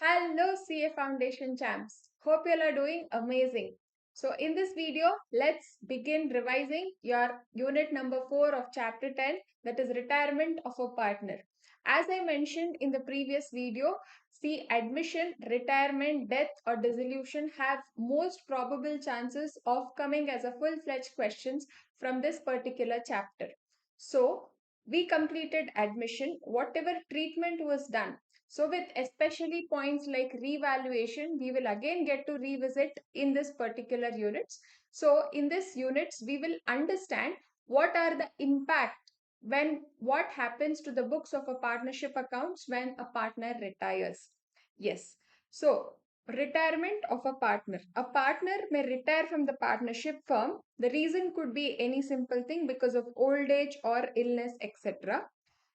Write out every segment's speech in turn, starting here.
Hello CA Foundation champs. Hope you all are doing amazing. So in this video, let's begin revising your unit number 4 of chapter 10, that is retirement of a partner. As I mentioned in the previous video, see, admission, retirement, death or dissolution have most probable chances of coming as a full-fledged questions from this particular chapter. So we completed admission, whatever treatment was done. So with especially points like revaluation, we will again get to revisit in this particular units. So in this units, we will understand what are the impact when what happens to the books of a partnership accounts when a partner retires. Yes. So retirement of a partner. A partner may retire from the partnership firm. The reason could be any simple thing because of old age or illness, etc.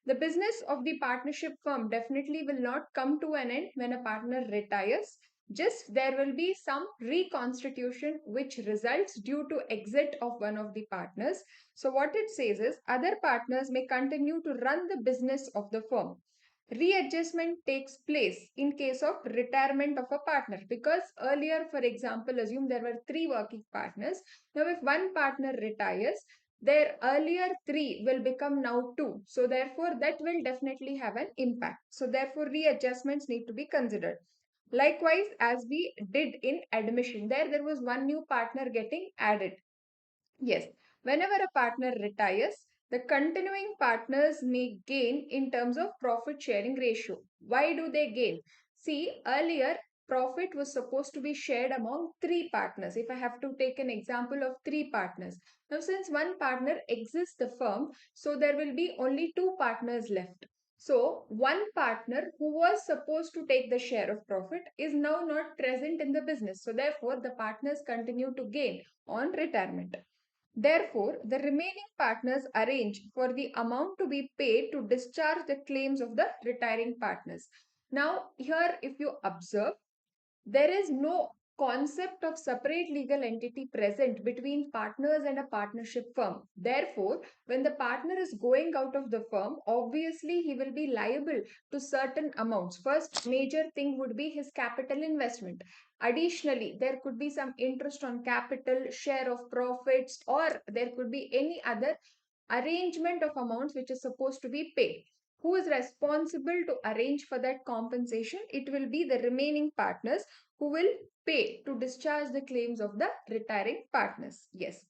The business of the partnership firm definitely will not come to an end when a partner retires. Just there will be some reconstitution which results due to exit of one of the partners. So what it says is other partners may continue to run the business of the firm. Readjustment takes place in case of retirement of a partner because earlier, for example, assume there were three working partners. Now, if one partner retires, their earlier three will become now two. So therefore, that will definitely have an impact. So therefore, readjustments need to be considered. Likewise, as we did in admission, there was one new partner getting added. Yes, whenever a partner retires, the continuing partners may gain in terms of profit sharing ratio. Why do they gain? See, earlier profit was supposed to be shared among three partners. If I have to take an example of three partners. Now, since one partner exits the firm, so there will be only two partners left. So, one partner who was supposed to take the share of profit is now not present in the business. So, therefore, the partners continue to gain on retirement. Therefore, the remaining partners arrange for the amount to be paid to discharge the claims of the retiring partners. Now, here, if you observe, there is no concept of separate legal entity present between partners and a partnership firm. Therefore, when the partner is going out of the firm, obviously he will be liable to certain amounts. First major thing would be his capital investment. Additionally, there could be some interest on capital, share of profits, or there could be any other arrangement of amounts which is supposed to be paid. Who is responsible to arrange for that compensation? It will be the remaining partners who will pay to discharge the claims of the retiring partners. Yes.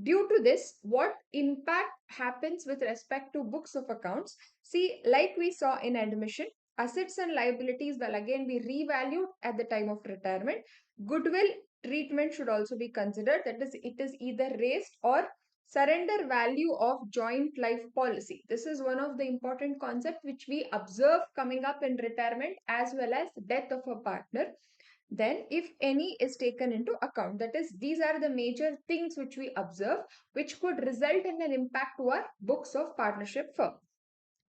Due to this, what impact happens with respect to books of accounts? See, like we saw in admission, assets and liabilities will again be revalued at the time of retirement. Goodwill treatment should also be considered. That is, it is either raised or surrender value of joint life policy. This is one of the important concepts which we observe coming up in retirement as well as death of a partner. Then if any is taken into account, that is, these are the major things which we observe which could result in an impact to our books of partnership firm.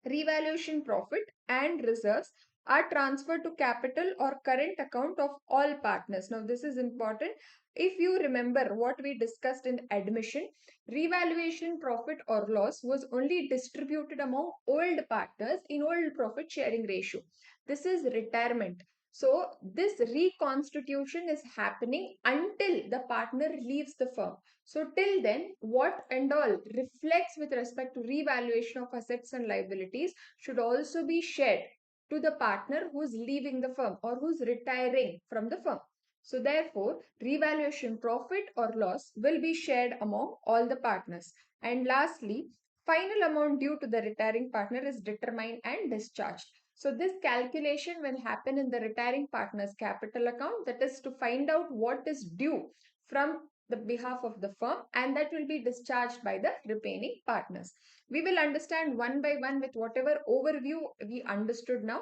Revaluation profit and reserves are transferred to capital or current account of all partners. Now, this is important. If you remember what we discussed in admission, revaluation profit or loss was only distributed among old partners in old profit sharing ratio. This is retirement. So, this reconstitution is happening until the partner leaves the firm. So till then, what and all reflects with respect to revaluation of assets and liabilities should also be shared to the partner who is leaving the firm or who is retiring from the firm. So therefore, revaluation profit or loss will be shared among all the partners. And lastly, final amount due to the retiring partner is determined and discharged. So this calculation will happen in the retiring partner's capital account, that is to find out what is due from the behalf of the firm, and that will be discharged by the remaining partners. We will understand one by one with whatever overview we understood now.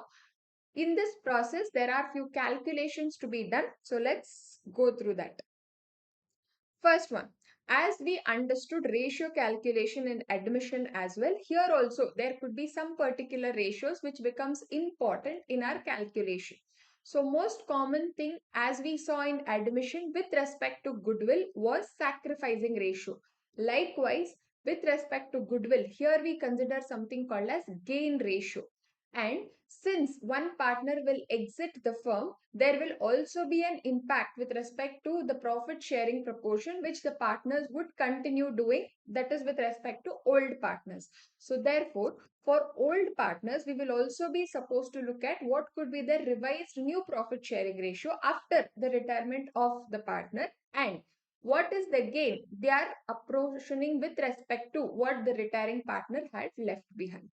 In this process, there are few calculations to be done. So let's go through that. First one, as we understood ratio calculation in admission as well, here also there could be some particular ratios which becomes important in our calculation. So most common thing as we saw in admission with respect to goodwill was sacrificing ratio. Likewise, with respect to goodwill, here we consider something called as gain ratio. And since one partner will exit the firm, there will also be an impact with respect to the profit sharing proportion, which the partners would continue doing, that is with respect to old partners. So therefore, for old partners, we will also be supposed to look at what could be the revised new profit sharing ratio after the retirement of the partner, and what is the gain they are apportioning with respect to what the retiring partner had left behind.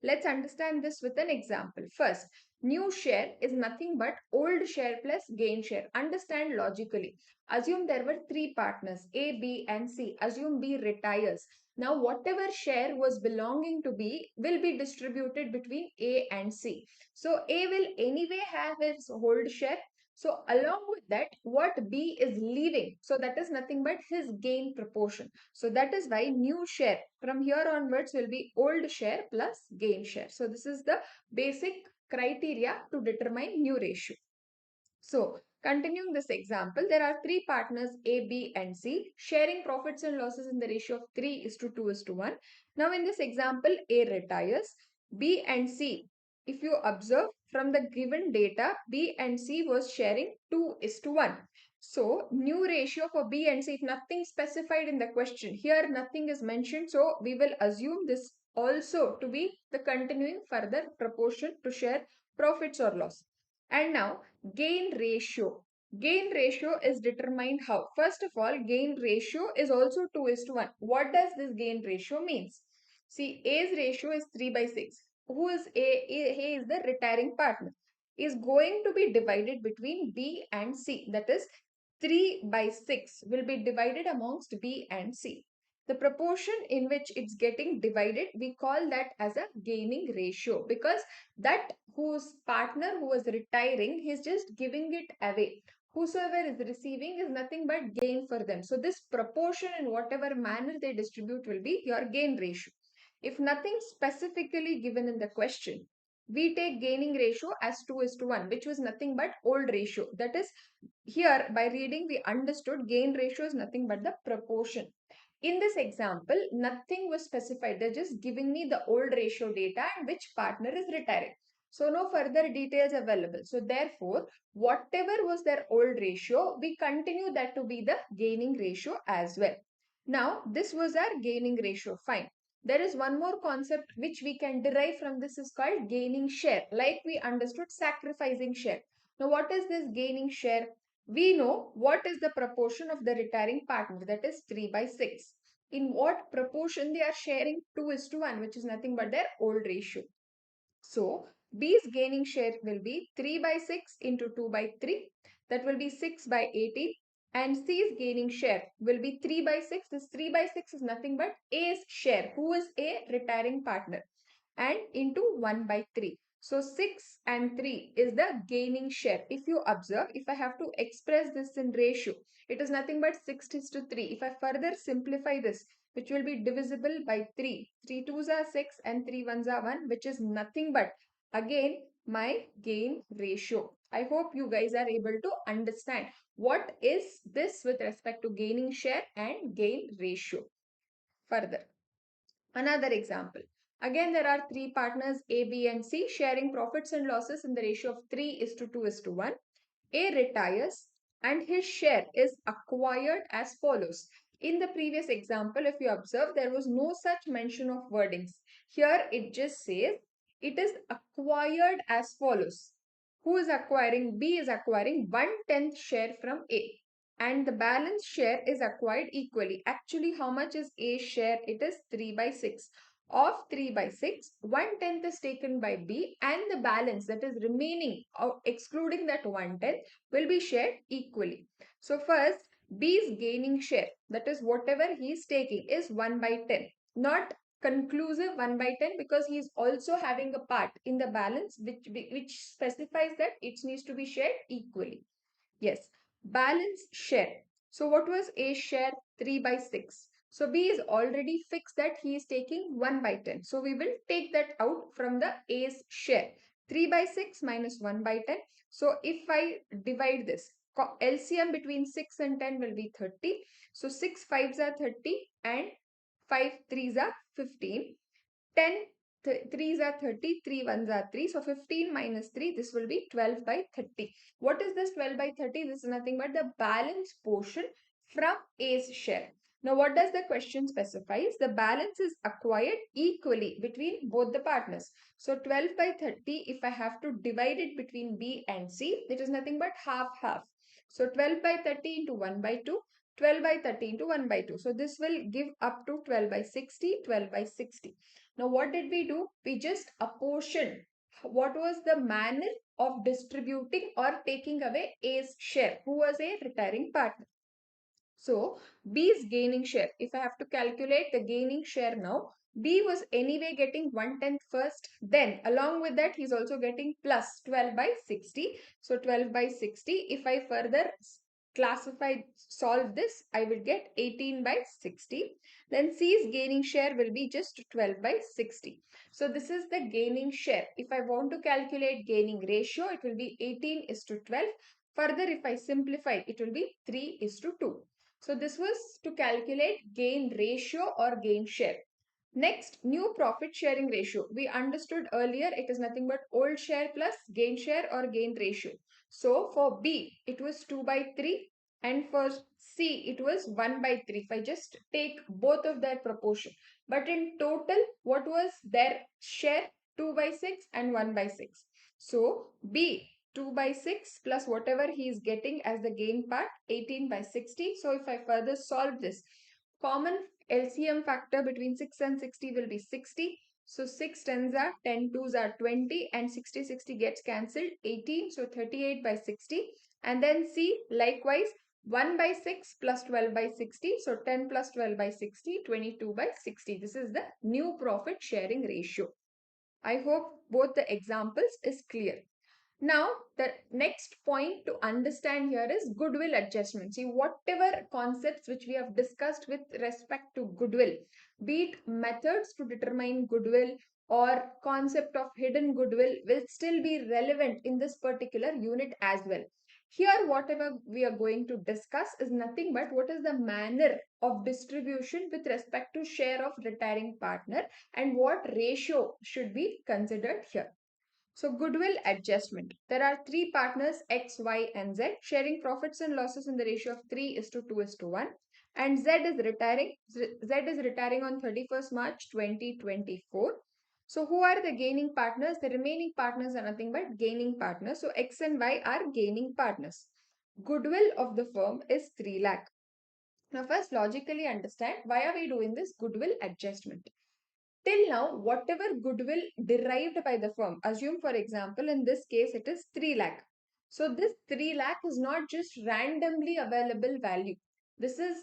Let's understand this with an example. First, new share is nothing but old share plus gain share. Understand logically. Assume there were three partners, A, B, and C. Assume B retires. Now, whatever share was belonging to B will be distributed between A and C. So, A will anyway have his hold share. So, along with that, what B is leaving, so that is nothing but his gain proportion. So that is why new share from here onwards will be old share plus gain share. So this is the basic criteria to determine new ratio. So, continuing this example, there are three partners A, B, and C sharing profits and losses in the ratio of 3 is to 2 is to 1. Now, in this example, A retires, B and C. If you observe from the given data, B and C was sharing 2 is to 1. So, new ratio for B and C, if nothing specified in the question, here nothing is mentioned. So, we will assume this also to be the continuing further proportion to share profits or loss. And now, gain ratio. Gain ratio is determined how? First of all, gain ratio is also 2 is to 1. What does this gain ratio means? See, A's ratio is 3 by 6. Who is A? A is the retiring partner. Is going to be divided between B and C. That is 3 by 6 will be divided amongst B and C. The proportion in which it's getting divided, we call that as a gaining ratio, because that whose partner who was retiring, he's just giving it away. Whosoever is receiving is nothing but gain for them. So this proportion in whatever manner they distribute will be your gain ratio. If nothing specifically given in the question, we take gaining ratio as 2 is to 1, which was nothing but old ratio. That is, here by reading we understood gain ratio is nothing but the proportion. In this example, nothing was specified. They're just giving me the old ratio data and which partner is retiring. So no further details available. So therefore, whatever was their old ratio, we continue that to be the gaining ratio as well. Now, this was our gaining ratio. Fine. There is one more concept which we can derive from this is called gaining share. Like we understood sacrificing share. Now, what is this gaining share? We know what is the proportion of the retiring partner, that is 3 by 6. In what proportion they are sharing 2 is to 1, which is nothing but their old ratio. So B's gaining share will be 3 by 6 into 2 by 3. That will be 6 by 18. And C's gaining share will be 3 by 6. This 3 by 6 is nothing but A's share, who is a retiring partner, and into 1 by 3. So 6 and 3 is the gaining share. If you observe, if I have to express this in ratio, it is nothing but 6 is to 3. If I further simplify this, which will be divisible by 3. 3 2s are 6 and 3 1s are 1, which is nothing but again my gain ratio. I hope you guys are able to understand what is this with respect to gaining share and gain ratio. Further, another example. Again, there are three partners A, B, and C sharing profits and losses in the ratio of 3 is to 2 is to 1. A retires and his share is acquired as follows. In the previous example, if you observe, there was no such mention of wordings. Here it just says it is acquired as follows. Who is acquiring? B is acquiring 1/10 share from A, and the balance share is acquired equally. Actually, how much is A's share? It is 3 by 6. Of 3 by 6, 1/10 is taken by B, and the balance that is remaining, excluding that 1/10, will be shared equally. So first, B's gaining share, that is whatever he is taking, is 1 by 10. Not conclusive 1 by 10, because he is also having a part in the balance which specifies that it needs to be shared equally. Yes, balance share. So what was A's share? 3 by 6. So B is already fixed that he is taking 1 by 10. So we will take that out from the A's share. 3 by 6 minus 1 by 10. So if I divide this, LCM between 6 and 10 will be 30. So 6 5s are 30 and 5 3s are 15. 10 3s are 30, 3 ones are 3. So 15 minus 3, this will be 12 by 30. What is this 12 by 30? This is nothing but the balance portion from A's share. Now, what does the question specifies? The balance is acquired equally between both the partners. So 12 by 30, if I have to divide it between B and C, it is nothing but half half. So 12 by 30 into 1 by 2, 12 by 30 into 1 by 2. So this will give up to 12 by 60, 12 by 60. Now, what did we do? We just apportioned. What was the manner of distributing or taking away A's share, who was a retiring partner? So, B is gaining share. If I have to calculate the gaining share now, B was anyway getting 1/10 first. Then, along with that, he's also getting plus 12 by 60. So, 12 by 60. If I further solve this, I will get 18 by 60. Then C's gaining share will be just 12 by 60. So, this is the gaining share. If I want to calculate gaining ratio, it will be 18 is to 12. Further, if I simplify, it will be 3 is to 2. So this was to calculate gain ratio or gain share. Next, new profit sharing ratio. We understood earlier it is nothing but old share plus gain share or gain ratio. So for B, it was 2 by 3 and for C, it was 1 by 3. If I just take both of their proportion. But in total, what was their share? 2 by 6 and 1 by 6. So B 2 by 6 plus whatever he is getting as the gain part, 18 by 60. So if I further solve this, common LCM factor between 6 and 60 will be 60. So 6 tens are 10 twos are 20 and 60 gets cancelled, 18. So 38 by 60. And then C likewise 1 by 6 plus 12 by 60. So 10 plus 12 by 60, 22 by 60. This is the new profit sharing ratio. I hope both the examples is clear. Now, the next point to understand here is goodwill adjustment. See, whatever concepts which we have discussed with respect to goodwill, be it methods to determine goodwill or concept of hidden goodwill will still be relevant in this particular unit as well. Here, whatever we are going to discuss is nothing but what is the manner of distribution with respect to share of retiring partner and what ratio should be considered here. So goodwill adjustment. There are three partners X, Y and Z sharing profits and losses in the ratio of 3 is to 2 is to 1. And Z is retiring. Z is retiring on 31st March 2024. So who are the gaining partners? The remaining partners are nothing but gaining partners. So X and Y are gaining partners. Goodwill of the firm is 3 lakh. Now first logically understand why are we doing this goodwill adjustment. Till now, whatever goodwill derived by the firm, assume for example, in this case, it is 3 lakh. So this 3 lakh is not just randomly available value. This is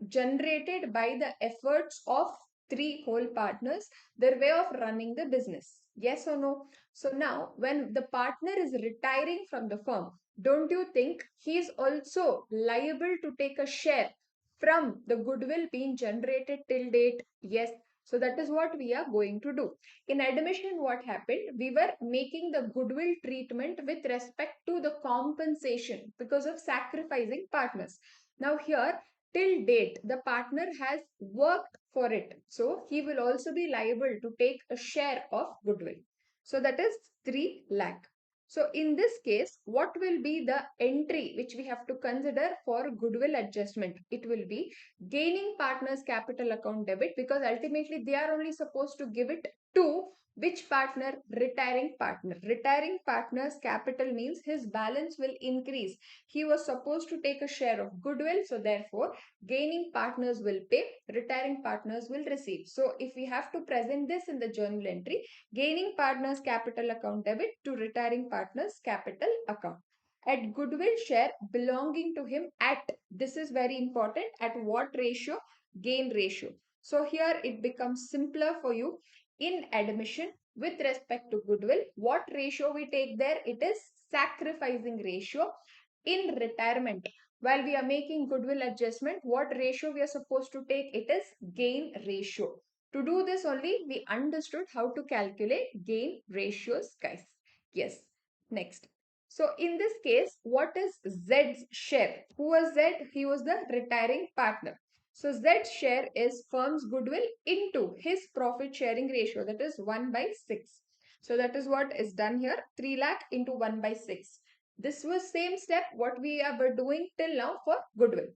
generated by the efforts of three whole partners, their way of running the business. Yes or no? So now, when the partner is retiring from the firm, don't you think he is also liable to take a share from the goodwill being generated till date? Yes. So that is what we are going to do. In admission, what happened? We were making the goodwill treatment with respect to the compensation because of sacrificing partners. Now here, till date, the partner has worked for it. So he will also be liable to take a share of goodwill. So that is 3 lakh. So in this case, what will be the entry which we have to consider for goodwill adjustment? It will be gaining partners capital account debit because ultimately they are only supposed to give it to which partner? Retiring partner. Retiring partner's capital means his balance will increase. He was supposed to take a share of goodwill. So therefore, gaining partners will pay, retiring partners will receive. So if we have to present this in the journal entry, gaining partners capital account debit to retiring partners capital account. At goodwill share belonging to him at, this is very important, at what ratio? Gain ratio. So here it becomes simpler for you in admission with respect to goodwill. What ratio we take there? It is sacrificing ratio. In retirement, while we are making goodwill adjustment, what ratio we are supposed to take? It is gain ratio. To do this only, we understood how to calculate gain ratios, guys. Yes. Next. So in this case, what is Z's share? Who was Z? He was the retiring partner. So Z's share is firm's goodwill into his profit sharing ratio, that is 1 by 6. So that is what is done here, 3 lakh into 1 by 6. This was same step what we were doing till now for goodwill.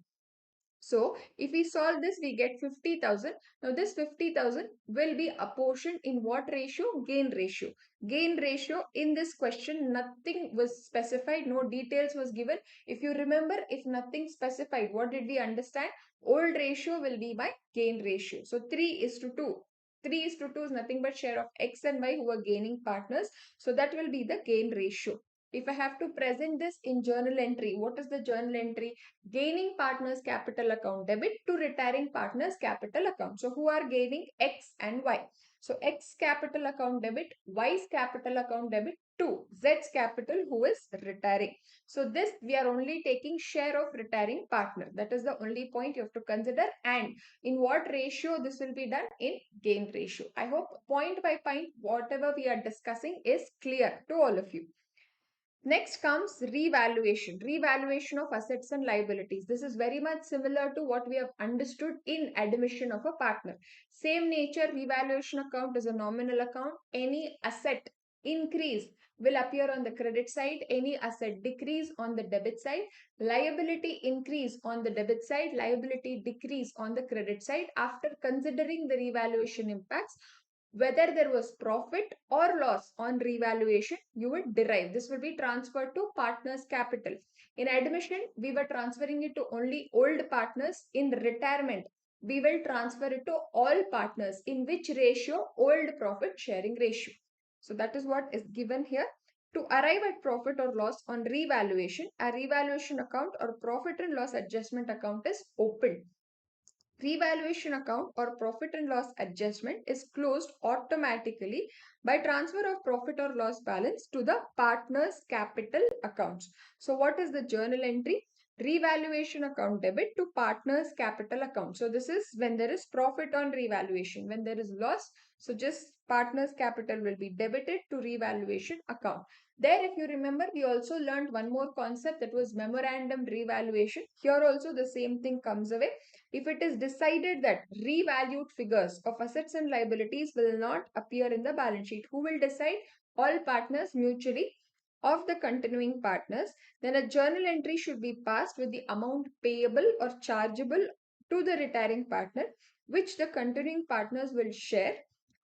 So if we solve this, we get 50,000. Now this 50,000 will be apportioned in what ratio? Gain ratio. Gain ratio in this question, nothing was specified, no details was given. If you remember, if nothing specified, what did we understand? Old ratio will be my gain ratio. So 3 is to 2. 3 is to 2 is nothing but share of X and Y who are gaining partners. So that will be the gain ratio. If I have to present this in journal entry, what is the journal entry? Gaining partners capital account debit to retiring partners capital account. So who are gaining? X and Y. So X capital account debit, Y's capital account debit to Z's capital who is retiring. So this we are only taking share of retiring partner. That is the only point you have to consider. And in what ratio this will be done? In gain ratio. I hope point by point whatever we are discussing is clear to all of you. Next comes revaluation. Revaluation of assets and liabilities. This is very much similar to what we have understood in admission of a partner. Same nature, revaluation account is a nominal account. Any asset increase will appear on the credit side. Any asset decrease on the debit side. Liability increase on the debit side. Liability decrease on the credit side. After considering the revaluation impacts, whether there was profit or loss on revaluation, you would derive. This will be transferred to partners' capital. In admission, we were transferring it to only old partners. In retirement, we will transfer it to all partners. In which ratio? Old profit sharing ratio. So that is what is given here. To arrive at profit or loss on revaluation, a revaluation account or profit and loss adjustment account is opened. Revaluation account or profit and loss adjustment is closed automatically by transfer of profit or loss balance to the partner's capital accounts. So what is the journal entry? Revaluation account debit to partner's capital account. So this is when there is profit on revaluation. When there is loss, so just partner's capital will be debited to revaluation account. There, if you remember, we also learned one more concept, that was memorandum revaluation. Here also the same thing comes away. If it is decided that revalued figures of assets and liabilities will not appear in the balance sheet, who will decide? All partners mutually of the continuing partners. Then a journal entry should be passed with the amount payable or chargeable to the retiring partner, which the continuing partners will share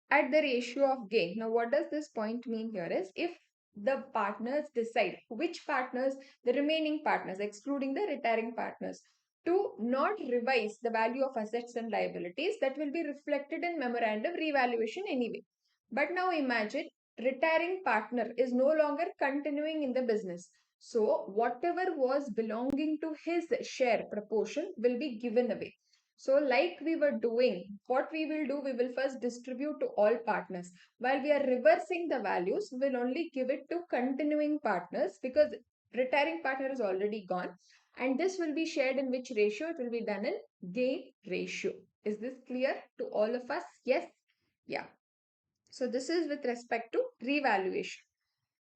at the ratio of gain. Now, what does this point mean here is, if the partners decide, which partners? The remaining partners, excluding the retiring partners, to not revise the value of assets and liabilities, that will be reflected in memorandum revaluation anyway. But now imagine retiring partner is no longer continuing in the business. So whatever was belonging to his share proportion will be given away. So like we were doing, what we will do, we will first distribute to all partners. While we are reversing the values, we will only give it to continuing partners because retiring partner is already gone. And this will be shared in which ratio? It will be done in gain ratio. Is this clear to all of us? Yes? Yeah. So this is with respect to revaluation.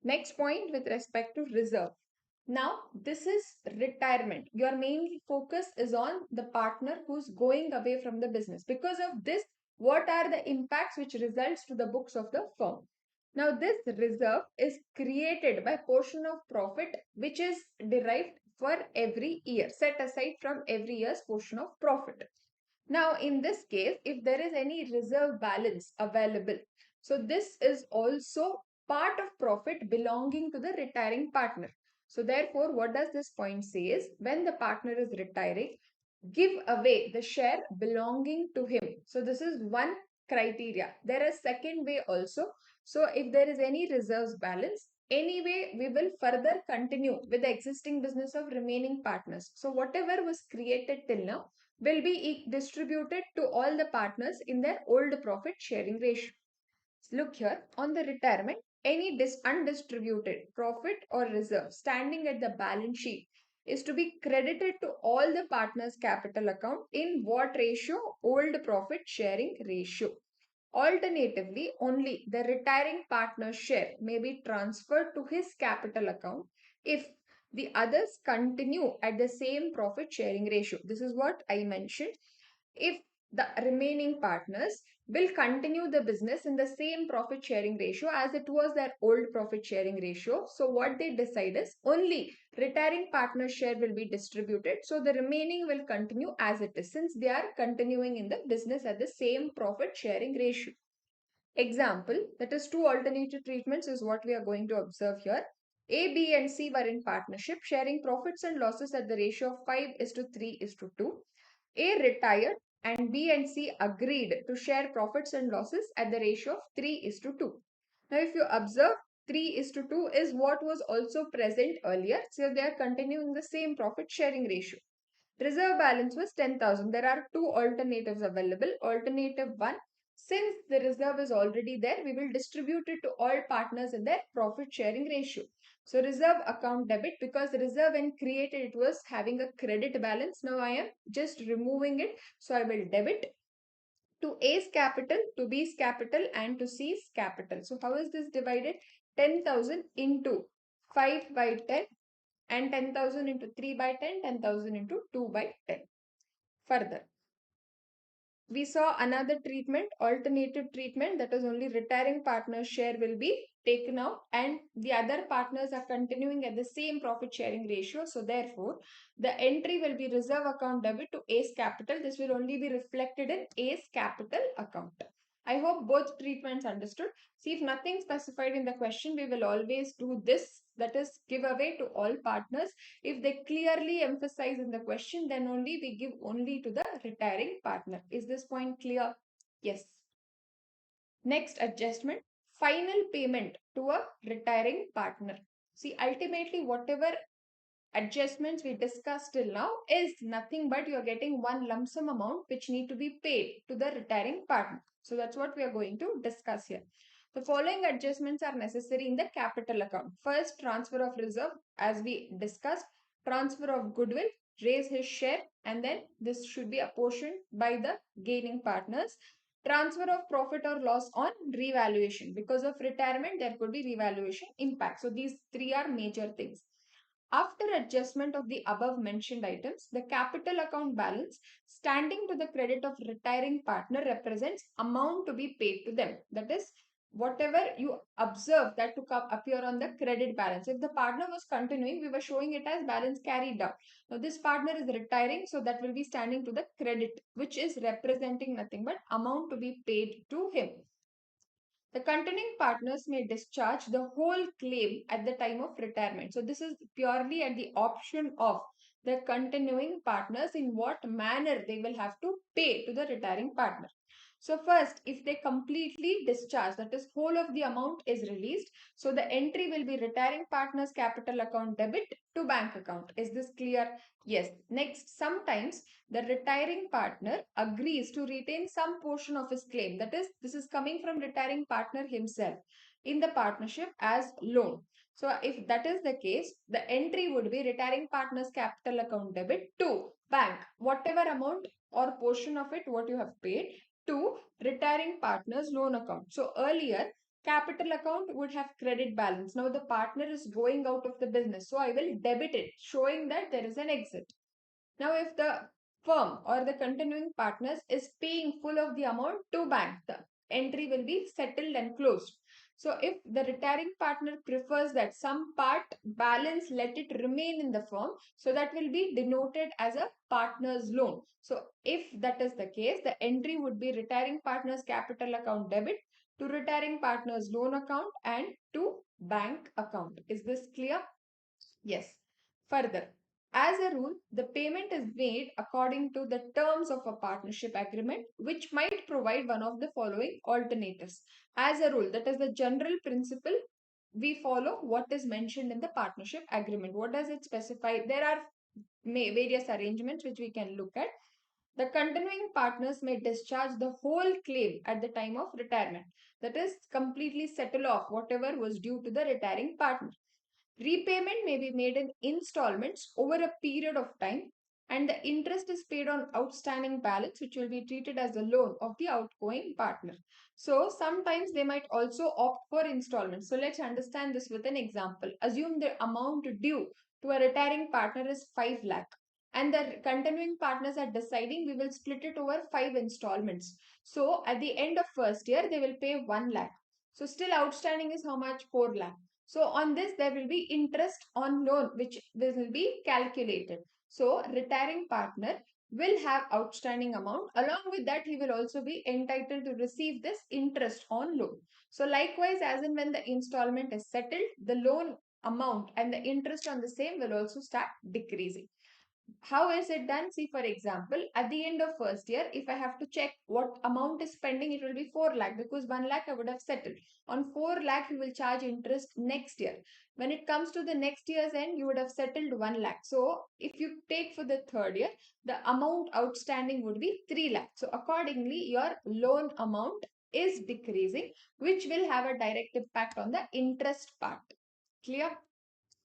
Next point with respect to reserve. Now, this is retirement. Your main focus is on the partner who's going away from the business. Because of this, what are the impacts which results to the books of the firm? Now, this reserve is created by portion of profit which is derived for every year, set aside from every year's portion of profit. Now, in this case, if there is any reserve balance available, so this is also part of profit belonging to the retiring partner. So therefore, what does this point say is, when the partner is retiring, give away the share belonging to him. So this is one criteria. There is second way also. So if there is any reserves balance, anyway, we will further continue with the existing business of remaining partners. So whatever was created till now will be distributed to all the partners in their old profit sharing ratio. Look here, on the retirement, any undistributed profit or reserve standing at the balance sheet is to be credited to all the partners' capital account in what ratio? Old profit sharing ratio. Alternatively, only the retiring partner's share may be transferred to his capital account if the others continue at the same profit sharing ratio. This is what I mentioned. if the remaining partners will continue the business in the same profit sharing ratio as it was their old profit sharing ratio. So what they decide is only retiring partner share will be distributed. So the remaining will continue as it is since they are continuing in the business at the same profit sharing ratio. Example, that is two alternative treatments is what we are going to observe here. A, B and C were in partnership sharing profits and losses at the ratio of 5:3:2. A retired and B and C agreed to share profits and losses at the ratio of 3:2. Now if you observe 3:2 is what was also present earlier. So they are continuing the same profit sharing ratio. Reserve balance was 10,000. There are two alternatives available. Alternative 1, since the reserve is already there, we will distribute it to all partners in their profit sharing ratio. So reserve account debit, because reserve when created, it was having a credit balance. Now I am just removing it. So I will debit to A's capital, to B's capital and to C's capital. So how is this divided? 10,000 into 5 by 10 and 10,000 into 3 by 10, 10,000 into 2 by 10. Further, we saw another treatment, alternative treatment, that is only retiring partner share will be taken out and the other partners are continuing at the same profit sharing ratio. So therefore, the entry will be reserve account debit to A's capital. This will only be reflected in A's capital account. I hope both treatments understood. See, if nothing specified in the question, we will always do this, that is give away to all partners. If they clearly emphasize in the question, then only we give only to the retiring partner. Is this point clear? Yes. Next adjustment, final payment to a retiring partner. See, ultimately whatever adjustments we discussed till now is nothing but you're getting one lump sum amount which need to be paid to the retiring partner. So that's what we are going to discuss here. The following adjustments are necessary in the capital account. First, transfer of reserve, as we discussed, transfer of goodwill, raise his share, and then this should be apportioned by the gaining partners. Transfer of profit or loss on revaluation. Because of retirement, there could be revaluation impact. So these three are major things. After adjustment of the above mentioned items, the capital account balance standing to the credit of retiring partner represents amount to be paid to them. That is, whatever you observe that to appear on the credit balance. If the partner was continuing, we were showing it as balance carried down. Now this partner is retiring, so that will be standing to the credit, which is representing nothing but amount to be paid to him. The continuing partners may discharge the whole claim at the time of retirement. So this is purely at the option of the continuing partners in what manner they will have to pay to the retiring partner. So first, if they completely discharge, that is whole of the amount is released. So the entry will be retiring partners capital account debit to bank account. Is this clear? Yes. Next, sometimes the retiring partner agrees to retain some portion of his claim. That is, this is coming from retiring partner himself in the partnership as loan. So if that is the case, the entry would be retiring partner's capital account debit to bank, whatever amount or portion of it what you have paid, to retiring partner's loan account. So earlier, capital account would have credit balance. Now the partner is going out of the business. So I will debit it, showing that there is an exit. Now, if the firm or the continuing partners is paying full of the amount to bank, the entry will be settled and closed. So, if the retiring partner prefers that some part balance, let it remain in the firm, so that will be denoted as a partner's loan. So, if that is the case, the entry would be retiring partner's capital account debit to retiring partner's loan account and to bank account. Is this clear? Yes. Further, as a rule, the payment is made according to the terms of a partnership agreement, which might provide one of the following alternatives. As a rule, that is the general principle, we follow what is mentioned in the partnership agreement. What does it specify? There are various arrangements which we can look at. The continuing partners may discharge the whole claim at the time of retirement. That is, completely settle off whatever was due to the retiring partner. Repayment may be made in installments over a period of time, and the interest is paid on outstanding balance, which will be treated as a loan of the outgoing partner. So sometimes they might also opt for installments. So let's understand this with an example. Assume the amount due to a retiring partner is 5 lakh. and the continuing partners are deciding we will split it over 5 installments. So at the end of first year, they will pay 1 lakh. So still outstanding is how much? 4 lakh. So on this, there will be interest on loan, which will be calculated. So retiring partner will have outstanding amount. Along with that, he will also be entitled to receive this interest on loan. So likewise, as in when the installment is settled, the loan amount and the interest on the same will also start decreasing. How is it done? See, for example, at the end of first year, if I have to check what amount is pending, it will be 4 lakh, because 1 lakh I would have settled. On 4 lakh, you will charge interest next year. When it comes to the next year's end, you would have settled 1 lakh. So if you take for the third year, the amount outstanding would be 3 lakh. So accordingly, your loan amount is decreasing, which will have a direct impact on the interest part. Clear?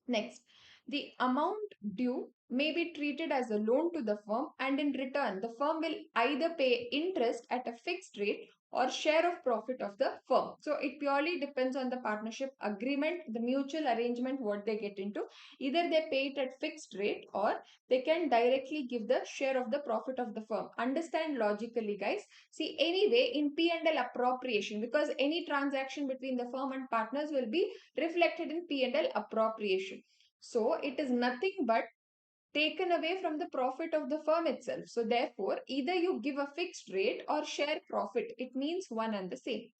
Next, the amount due may be treated as a loan to the firm, and in return, the firm will either pay interest at a fixed rate or share of profit of the firm. So it purely depends on the partnership agreement, the mutual arrangement, what they get into. Either they pay it at fixed rate or they can directly give the share of the profit of the firm. Understand logically, guys. See, anyway, in P&L appropriation, because any transaction between the firm and partners will be reflected in P&L appropriation. So it is nothing but taken away from the profit of the firm itself. So therefore, either you give a fixed rate or share profit. It means one and the same.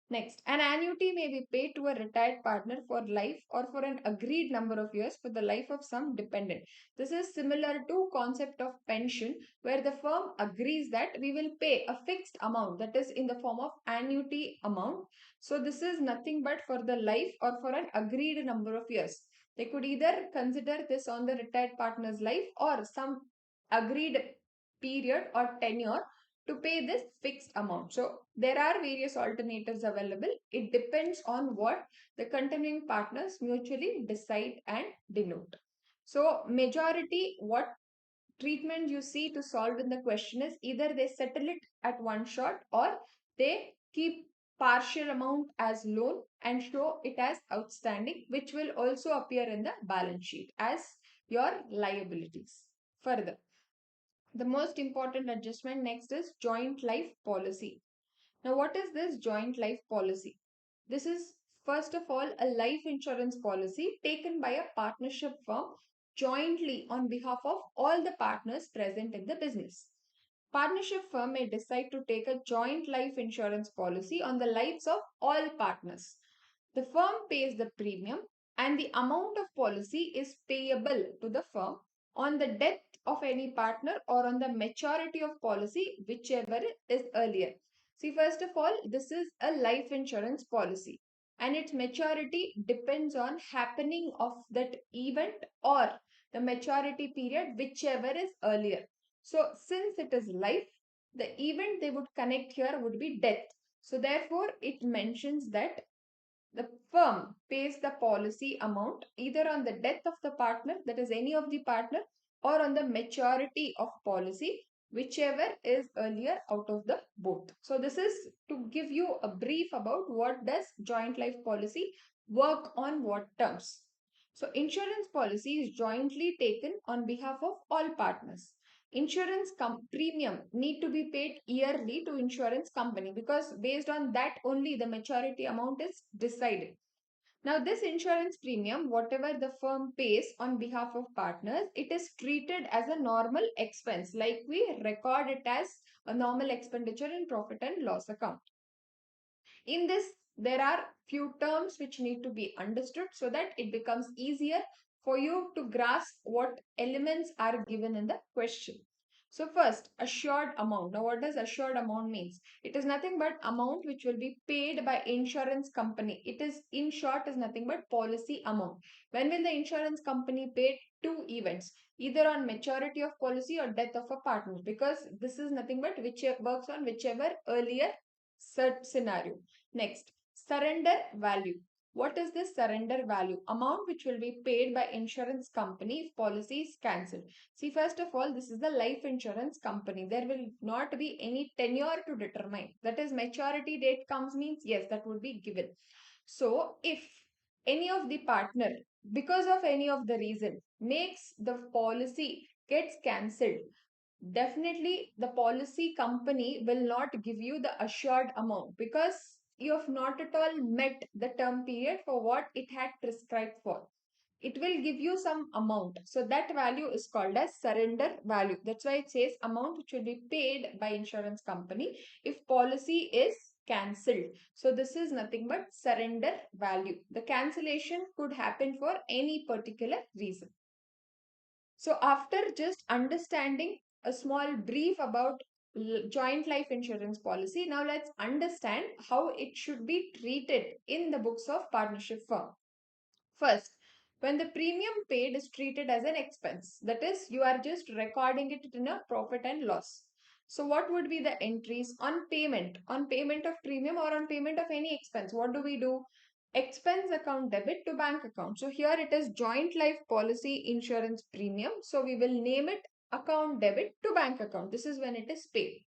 Next, an annuity may be paid to a retired partner for life or for an agreed number of years for the life of some dependent. This is similar to concept of pension, where the firm agrees that we will pay a fixed amount, that is in the form of annuity amount. So this is nothing but for the life or for an agreed number of years. They could either consider this on the retired partner's life or some agreed period or tenure to pay this fixed amount. So there are various alternatives available. It depends on what the continuing partners mutually decide and denote. So majority, what treatment you see to solve in the question is either they settle it at one shot or they keep partial amount as loan and show it as outstanding, which will also appear in the balance sheet as your liabilities. Further, the most important adjustment next is joint life policy. Now, what is this joint life policy? This is, first of all, a life insurance policy taken by a partnership firm jointly on behalf of all the partners present in the business. Partnership firm may decide to take a joint life insurance policy on the lives of all partners. The firm pays the premium, and the amount of policy is payable to the firm on the death of any partner or on the maturity of policy, whichever is earlier. See, first of all, this is a life insurance policy, and its maturity depends on happening of that event or the maturity period, whichever is earlier. So since it is life, the event they would connect here would be death. So therefore, it mentions that the firm pays the policy amount either on the death of the partner, that is any of the partner, or on the maturity of policy, whichever is earlier out of the both. So this is to give you a brief about what does joint life policy work on what terms. So insurance policy is jointly taken on behalf of all partners. Insurance premium need to be paid yearly to insurance company, because based on that only the maturity amount is decided. Now this insurance premium, whatever the firm pays on behalf of partners, it is treated as a normal expense, like we record it as a normal expenditure in profit and loss account. In this, there are few terms which need to be understood so that it becomes easier for you to grasp what elements are given in the question. So first, assured amount. Now, what does assured amount means? It is nothing but amount which will be paid by insurance company. It is, in short, is nothing but policy amount. When will the insurance company pay? Two events, either on maturity of policy or death of a partner, because this is nothing but which works on whichever earlier scenario. Next, surrender value. What is this surrender value? Amount which will be paid by insurance company if policy is cancelled. See, first of all, this is the life insurance company. There will not be any tenure to determine. That is, maturity date comes means yes, that would be given. So, if any of the partner, because of any of the reason, makes the policy gets cancelled, definitely the policy company will not give you the assured amount because you have not at all met the term period for what it had prescribed for. It will give you some amount. So that value is called as surrender value. That's why it says amount which will be paid by insurance company if policy is cancelled. So this is nothing but surrender value. The cancellation could happen for any particular reason. So after just understanding a small brief about joint life insurance policy, now let's understand how it should be treated in the books of partnership firm. First, when the premium paid is treated as an expense, that is, you are just recording it in a profit and loss. So, what would be the entries on payment? On payment of premium or on payment of any expense? What do we do? Expense account debit to bank account. So, here it is joint life policy insurance premium. So, we will name it account debit to bank account. This is when it is paid.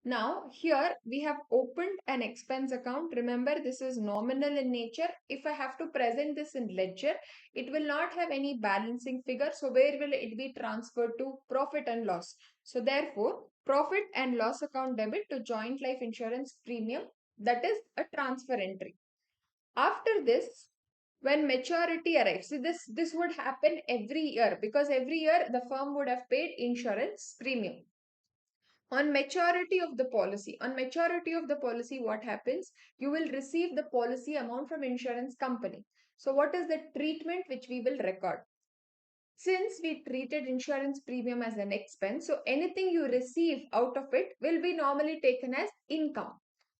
Now, here we have opened an expense account. Remember, this is nominal in nature. If I have to present this in ledger, it will not have any balancing figure. So, where will it be transferred to? Profit and loss. So, therefore, profit and loss account debit to joint life insurance premium, that is a transfer entry. After this, when maturity arrives, see this would happen every year because every year the firm would have paid insurance premium. On maturity of the policy, what happens? You will receive the policy amount from insurance company. So what is the treatment which we will record? Since we treated insurance premium as an expense, so anything you receive out of it will be normally taken as income.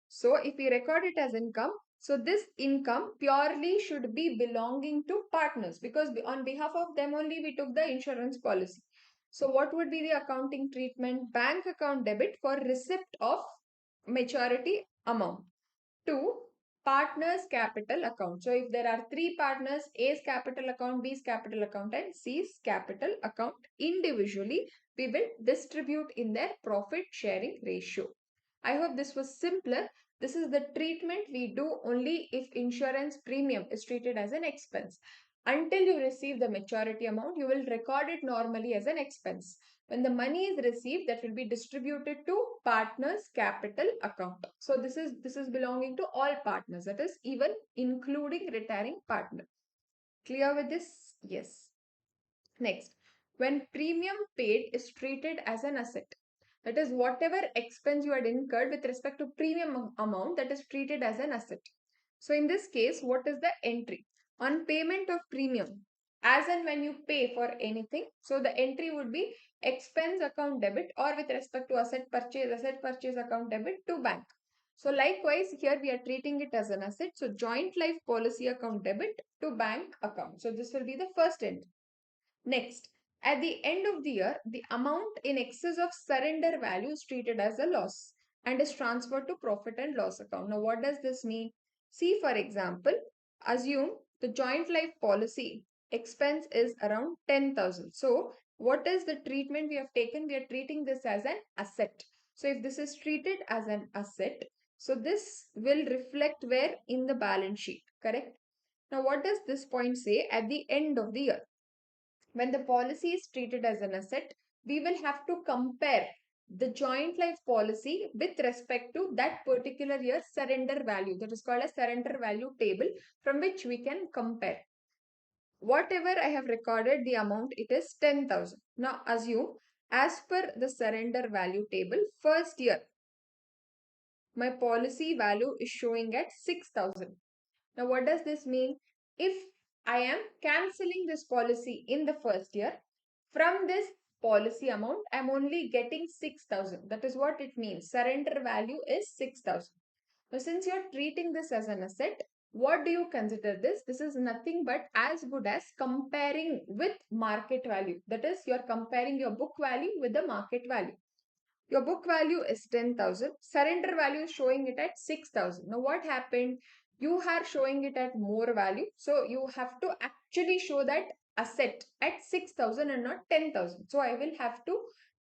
So if we record it as income, so this income purely should be belonging to partners because on behalf of them only we took the insurance policy. So what would be the accounting treatment? Bank account debit for receipt of maturity amount. Two, partners capital account. So if there are three partners, A's capital account, B's capital account and C's capital account, individually we will distribute in their profit sharing ratio. I hope this was simpler. This is the treatment we do only if insurance premium is treated as an expense. Until you receive the maturity amount, you will record it normally as an expense. When the money is received, that will be distributed to partners capital account. So this is belonging to all partners, that is even including retiring partner. Clear with this? Yes. Next, when premium paid is treated as an asset, that is whatever expense you had incurred with respect to premium amount, that is treated as an asset. So in this case, what is the entry? On payment of premium, as and when you pay for anything, so the entry would be expense account debit or with respect to asset purchase account debit to bank. So likewise, here we are treating it as an asset. So joint life policy account debit to bank account. So this will be the first entry. Next, at the end of the year, the amount in excess of surrender value is treated as a loss and is transferred to profit and loss account. Now, what does this mean? See, for example, assume the joint life policy expense is around 10,000. So, what is the treatment we have taken? We are treating this as an asset. So, if this is treated as an asset, so this will reflect where in the balance sheet, correct? Now, what does this point say at the end of the year? When the policy is treated as an asset, we will have to compare the joint life policy with respect to that particular year's surrender value. That is called a surrender value table from which we can compare. Whatever I have recorded the amount, it is 10,000. Now assume as per the surrender value table, first year, my policy value is showing at 6,000. Now, what does this mean? If I am cancelling this policy in the first year, from this policy amount, I am only getting 6,000. That is what it means. Surrender value is 6,000. Now, since you are treating this as an asset, what do you consider this? This is nothing but as good as comparing with market value. That is, you are comparing your book value with the market value. Your book value is 10,000. Surrender value is showing it at 6,000. Now what happened? You are showing it at more value. So you have to actually show that asset at 6,000 and not 10,000. So I will have to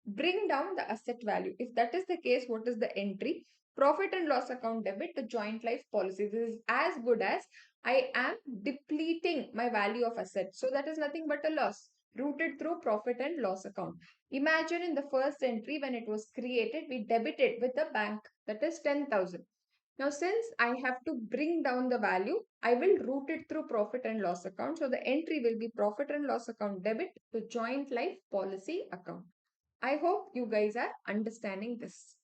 bring down the asset value. If that is the case, what is the entry? Profit and loss account debit to joint life policy. This is as good as I am depleting my value of asset. So that is nothing but a loss. routed through profit and loss account. Imagine in the first entry when it was created, we debited with the bank, that is 10,000. Now, since I have to bring down the value, I will route it through profit and loss account. So the entry will be profit and loss account debit to joint life policy account. I hope you guys are understanding this.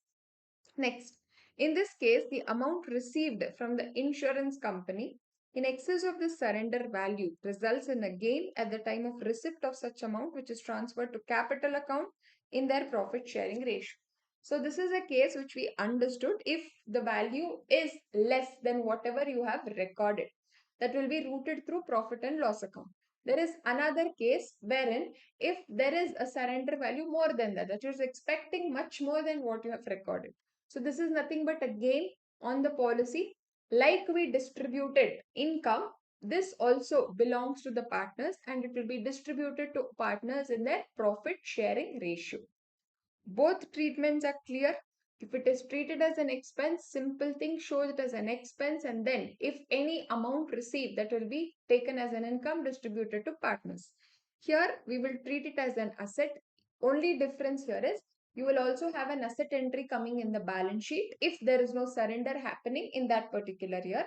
Next, in this case, the amount received from the insurance company in excess of the surrender value results in a gain at the time of receipt of such amount, which is transferred to capital account in their profit sharing ratio. So this is a case which we understood. If the value is less than whatever you have recorded, that will be routed through profit and loss account. There is another case wherein if there is a surrender value more than that, that you're expecting much more than what you have recorded. So this is nothing but a gain on the policy. Like we distributed income, this also belongs to the partners and it will be distributed to partners in their profit sharing ratio. Both treatments are clear. If it is treated as an expense, simple thing, show it as an expense, and then if any amount received, that will be taken as an income distributed to partners. Here we will treat it as an asset. Only difference here is you will also have an asset entry coming in the balance sheet if there is no surrender happening in that particular year,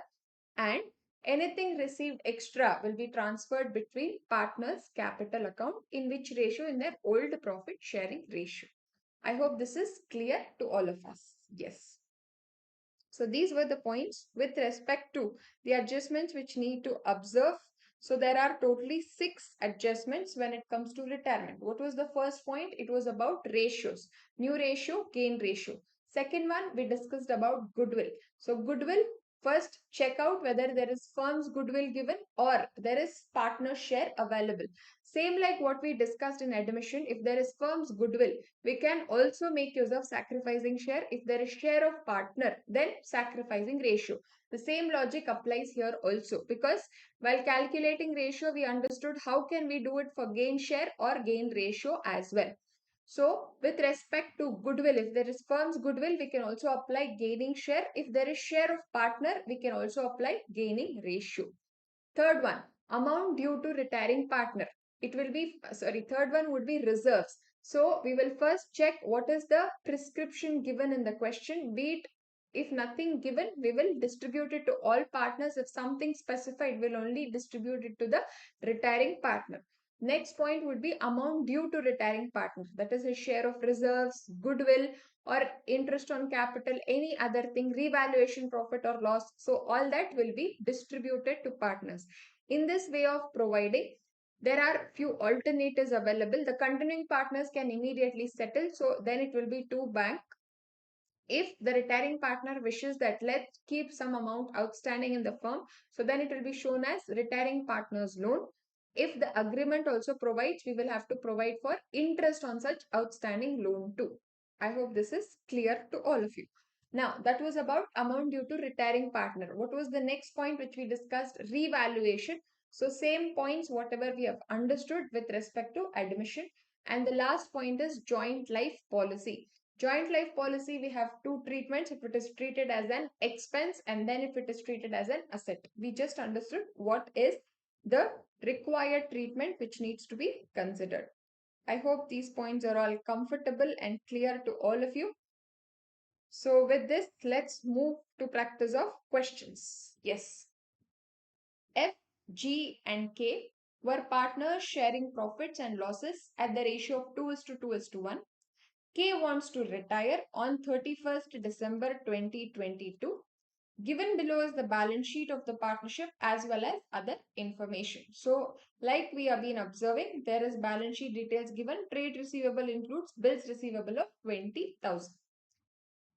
and anything received extra will be transferred between partners capital account, in which ratio? In their old profit sharing ratio. I hope this is clear to all of us. Yes. So these were the points with respect to the adjustments which need to observe. So there are totally 6 adjustments when it comes to retirement. What was the first point? It was about ratios. New ratio, gain ratio. Second one, we discussed about goodwill. So goodwill, first check out whether there is firm's goodwill given or there is partner share available. Same like what we discussed in admission, if there is firm's goodwill, we can also make use of sacrificing share. If there is share of partner, then sacrificing ratio. The same logic applies here also, because while calculating ratio, we understood how can we do it for gain share or gain ratio as well. So with respect to goodwill, if there is firm's goodwill, we can also apply gaining share. If there is share of partner, we can also apply gaining ratio. Third one, amount due to retiring partner. It will be, third one would be reserves. So we will first check what is the prescription given in the question. Be it, if nothing given, we will distribute it to all partners. If something specified, we'll only distribute it to the retiring partner. Next point would be amount due to retiring partner. That is his share of reserves, goodwill, or interest on capital, any other thing, revaluation, profit or loss. So all that will be distributed to partners. In this way of providing, there are few alternatives available. The continuing partners can immediately settle. So then it will be to bank. If the retiring partner wishes that let's keep some amount outstanding in the firm, so then it will be shown as retiring partner's loan. If the agreement also provides, we will have to provide for interest on such outstanding loan too. I hope this is clear to all of you. Now, that was about amount due to retiring partner. What was the next point which we discussed? Revaluation. So same points, whatever we have understood with respect to admission. And the last point is joint life policy. Joint life policy, we have two treatments. If it is treated as an expense and then if it is treated as an asset. We just understood what is the required treatment which needs to be considered. I hope these points are all comfortable and clear to all of you. So with this, let's move to practice of questions. Yes. F, G and K were partners sharing profits and losses at the ratio of 2:2:1. K wants to retire on 31st December 2022. Given below is the balance sheet of the partnership as well as other information. So, like we have been observing, there is balance sheet details given. Trade receivable includes bills receivable of 20,000.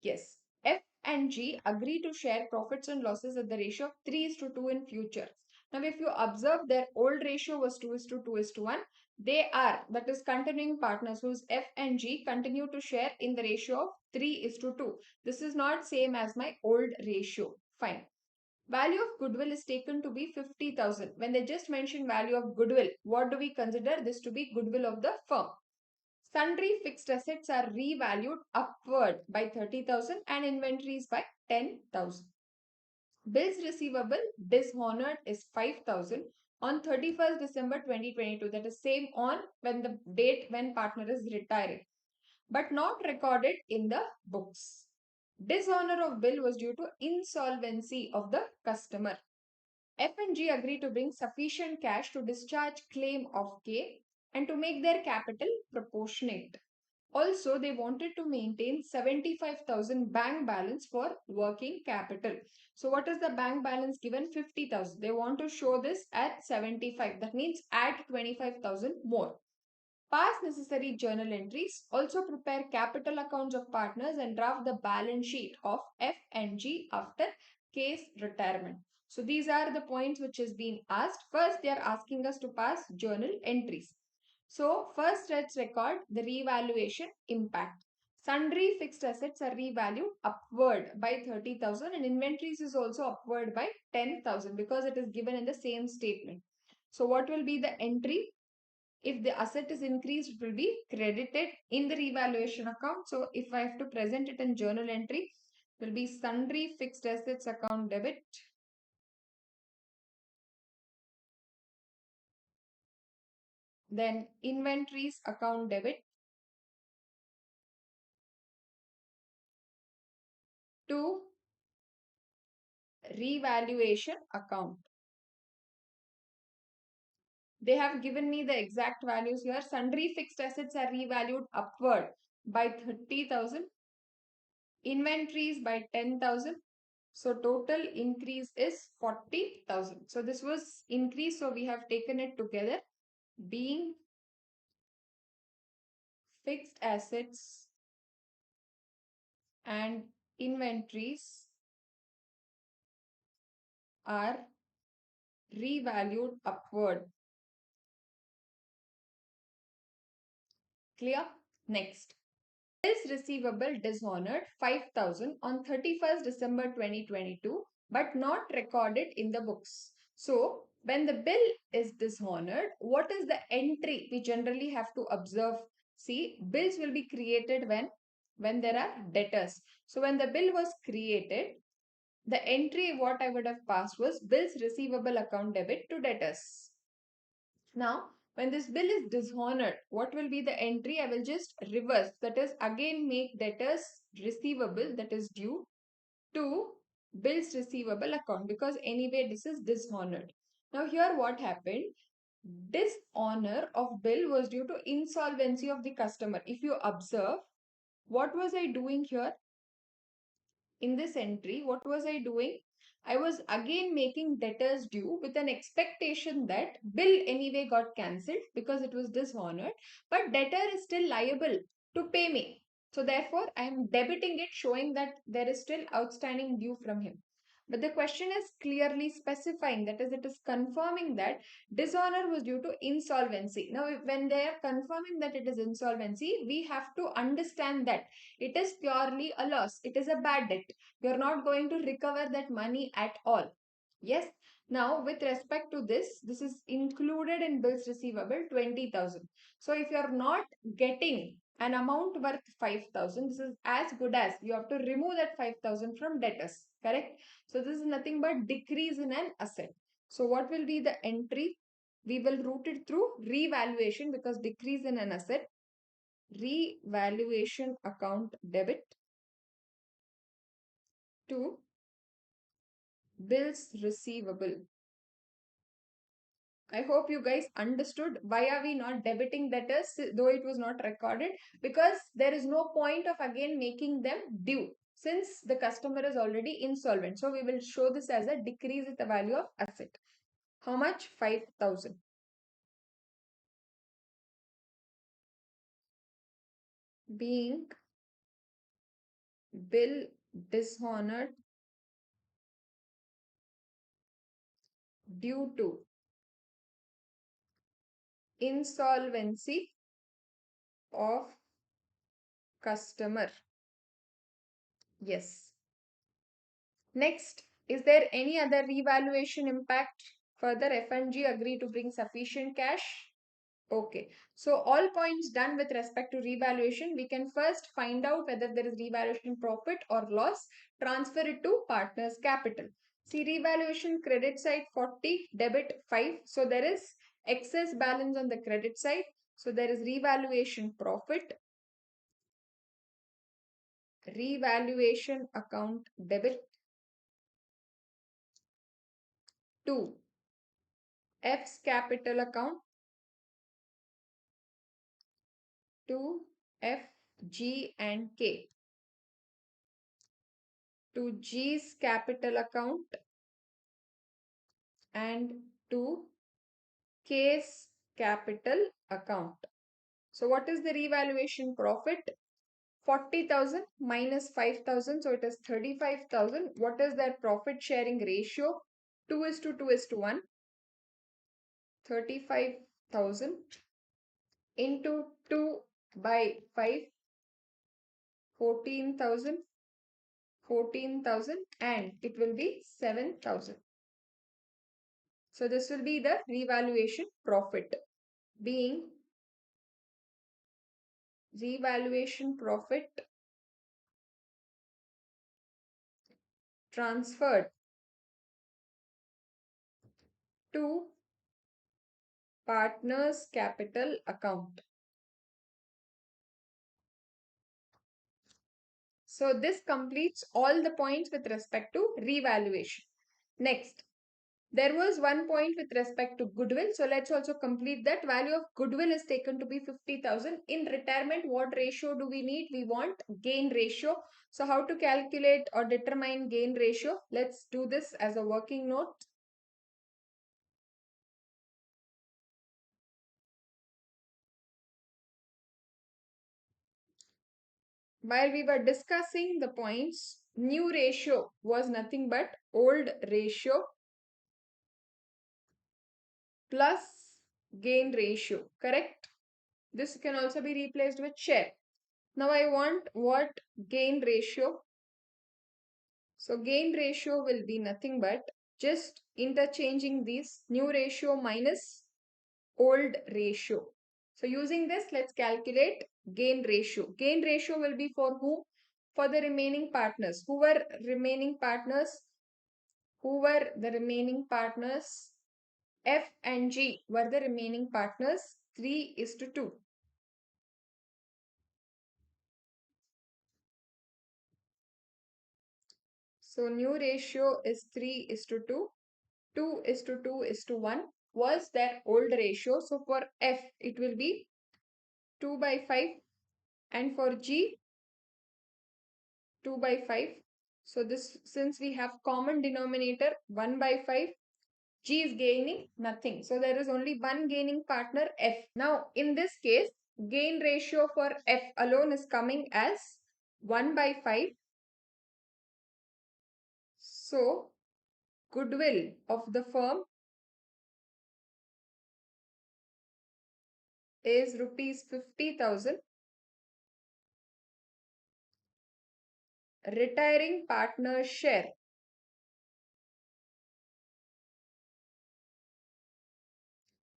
Yes. F and G agree to share profits and losses at the ratio of 3:2 in future. Now, if you observe their old ratio was 2:2:1, they are, that is continuing partners whose F and G continue to share in the ratio of 3:2. This is not same as my old ratio. Fine. Value of goodwill is taken to be 50,000. When they just mention value of goodwill, what do we consider this to be? Goodwill of the firm. Sundry fixed assets are revalued upward by 30,000 and inventories by 10,000. Bills receivable dishonored is 5,000. on 31st December 2022. That is same on when the date when partner is retiring, but not recorded in the books. Dishonor of bill was due to insolvency of the customer. F and G agreed to bring sufficient cash to discharge claim of K and to make their capital proportionate. Also, they wanted to maintain 75,000 bank balance for working capital. So, what is the bank balance given? 50,000. They want to show this at 75. That means add 25,000 more. Pass necessary journal entries. Also prepare capital accounts of partners and draft the balance sheet of F and G after case retirement. So these are the points which has been asked. First, they are asking us to pass journal entries. So first, let's record the revaluation impact. Sundry fixed assets are revalued upward by 30,000 and inventories is also upward by 10,000 because it is given in the same statement. So what will be the entry? If the asset is increased, it will be credited in the revaluation account. So if I have to present it in journal entry, it will be sundry fixed assets account debit. Then inventories account debit to revaluation account. They have given me the exact values here. Sundry fixed assets are revalued upward by 30,000. Inventories by 10,000. So total increase is 40,000. So this was increase. So we have taken it together. Being fixed assets and inventories are revalued upward. Clear? Next. Bills receivable dishonored 5,000 on 31st December 2022 but not recorded in the books. So when the bill is dishonored, what is the entry we generally have to observe? See, bills will be created when there are debtors. So when the bill was created, the entry what I would have passed was bills receivable account debit to debtors. Now, when this bill is dishonored, what will be the entry? I will just reverse. That is, again make debtors receivable, that is due, to bills receivable account because anyway this is dishonored. Now, here what happened? Dishonor of bill was due to insolvency of the customer. If you observe, what was I doing here? In this entry, what was I doing? I was again making debtors due with an expectation that bill anyway got cancelled because it was dishonored, but debtor is still liable to pay me. So therefore, I am debiting it, showing that there is still outstanding due from him. But the question is clearly specifying, that is, it is confirming that dishonor was due to insolvency. Now, when they are confirming that it is insolvency, we have to understand that it is purely a loss. It is a bad debt. You're not going to recover that money at all. Yes. Now, with respect to this is included in bills receivable 20,000. So, if you're not getting an amount worth 5,000, this is as good as you have to remove that 5,000 from debtors. Correct? So, this is nothing but decrease in an asset. So, what will be the entry? We will route it through revaluation because decrease in an asset. Revaluation account debit to bills receivable. I hope you guys understood why are we not debiting debtors though it was not recorded, because there is no point of again making them due since the customer is already insolvent. So we will show this as a decrease in the value of asset. How much? 5,000. Being bill dishonored due to insolvency of customer. Yes. Next, is there any other revaluation impact? Further, F&G agree to bring sufficient cash. Okay, so all points done with respect to revaluation. We can first find out whether there is revaluation profit or loss, transfer it to partner's capital. See, revaluation credit side 40, debit 5. So there is excess balance on the credit side. So there is revaluation profit, revaluation account debit to F's capital account to F, G and K, to G's capital account and to K's capital account. So what is the revaluation profit? 40,000 minus 5,000. So it is 35,000. What is that profit sharing ratio? 2 is to 2 is to 1. 35,000 into 2 by 5. 14,000. 14,000 and it will be 7,000. So this will be the revaluation profit, being revaluation profit transferred to partner's capital account. So this completes all the points with respect to revaluation. Next, there was one point with respect to goodwill. So let's also complete that. Value of goodwill is taken to be 50,000. In retirement, what ratio do we need? We want gain ratio. So how to calculate or determine gain ratio? Let's do this as a working note. While we were discussing the points, new ratio was nothing but old ratio plus gain ratio, correct? This can also be replaced with share. Now I want what gain ratio. So gain ratio will be nothing but just interchanging these new ratio minus old ratio. So using this, let's calculate gain ratio. Gain ratio will be for whom? For the remaining partners. Who were remaining partners? Who were the remaining partners? F and G were the remaining partners. 3 is to 2. So new ratio is 3 is to 2. 2 is to 2 is to 1 was their old ratio. So for F, it will be 2 by 5 and for G, 2 by 5. So this, since we have common denominator 1 by 5, G is gaining nothing. So there is only one gaining partner F. Now in this case, gain ratio for F alone is coming as 1 by 5. So goodwill of the firm is rupees 50,000. Retiring partner share.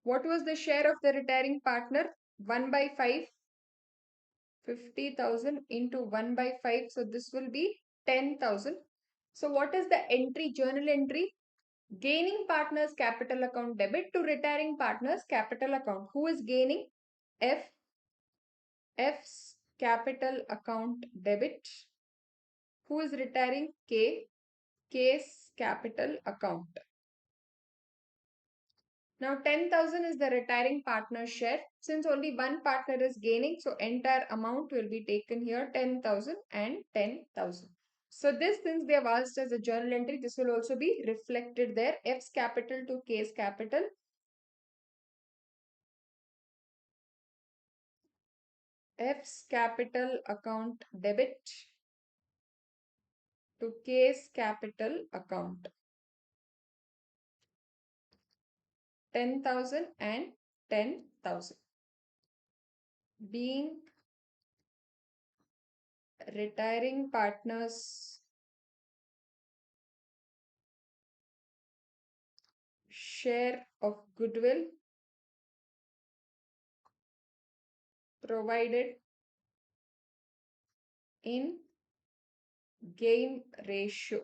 What was the share of the retiring partner? 1 by 5. 50,000 into 1 by 5. So this will be 10,000. So what is the entry, journal entry? Gaining partners capital account debit to retiring partners capital account. Who is gaining? F. F's capital account debit. Who is retiring? K. K's capital account. Now 10,000 is the retiring partner share. Since only one partner is gaining, so entire amount will be taken here, 10,000 and 10,000. So this, since they have asked as a journal entry, this will also be reflected there. F's capital to K's capital. F's capital account debit to K's capital account. 10,000 and 10,000. Being retiring partners share of goodwill provided in gain ratio.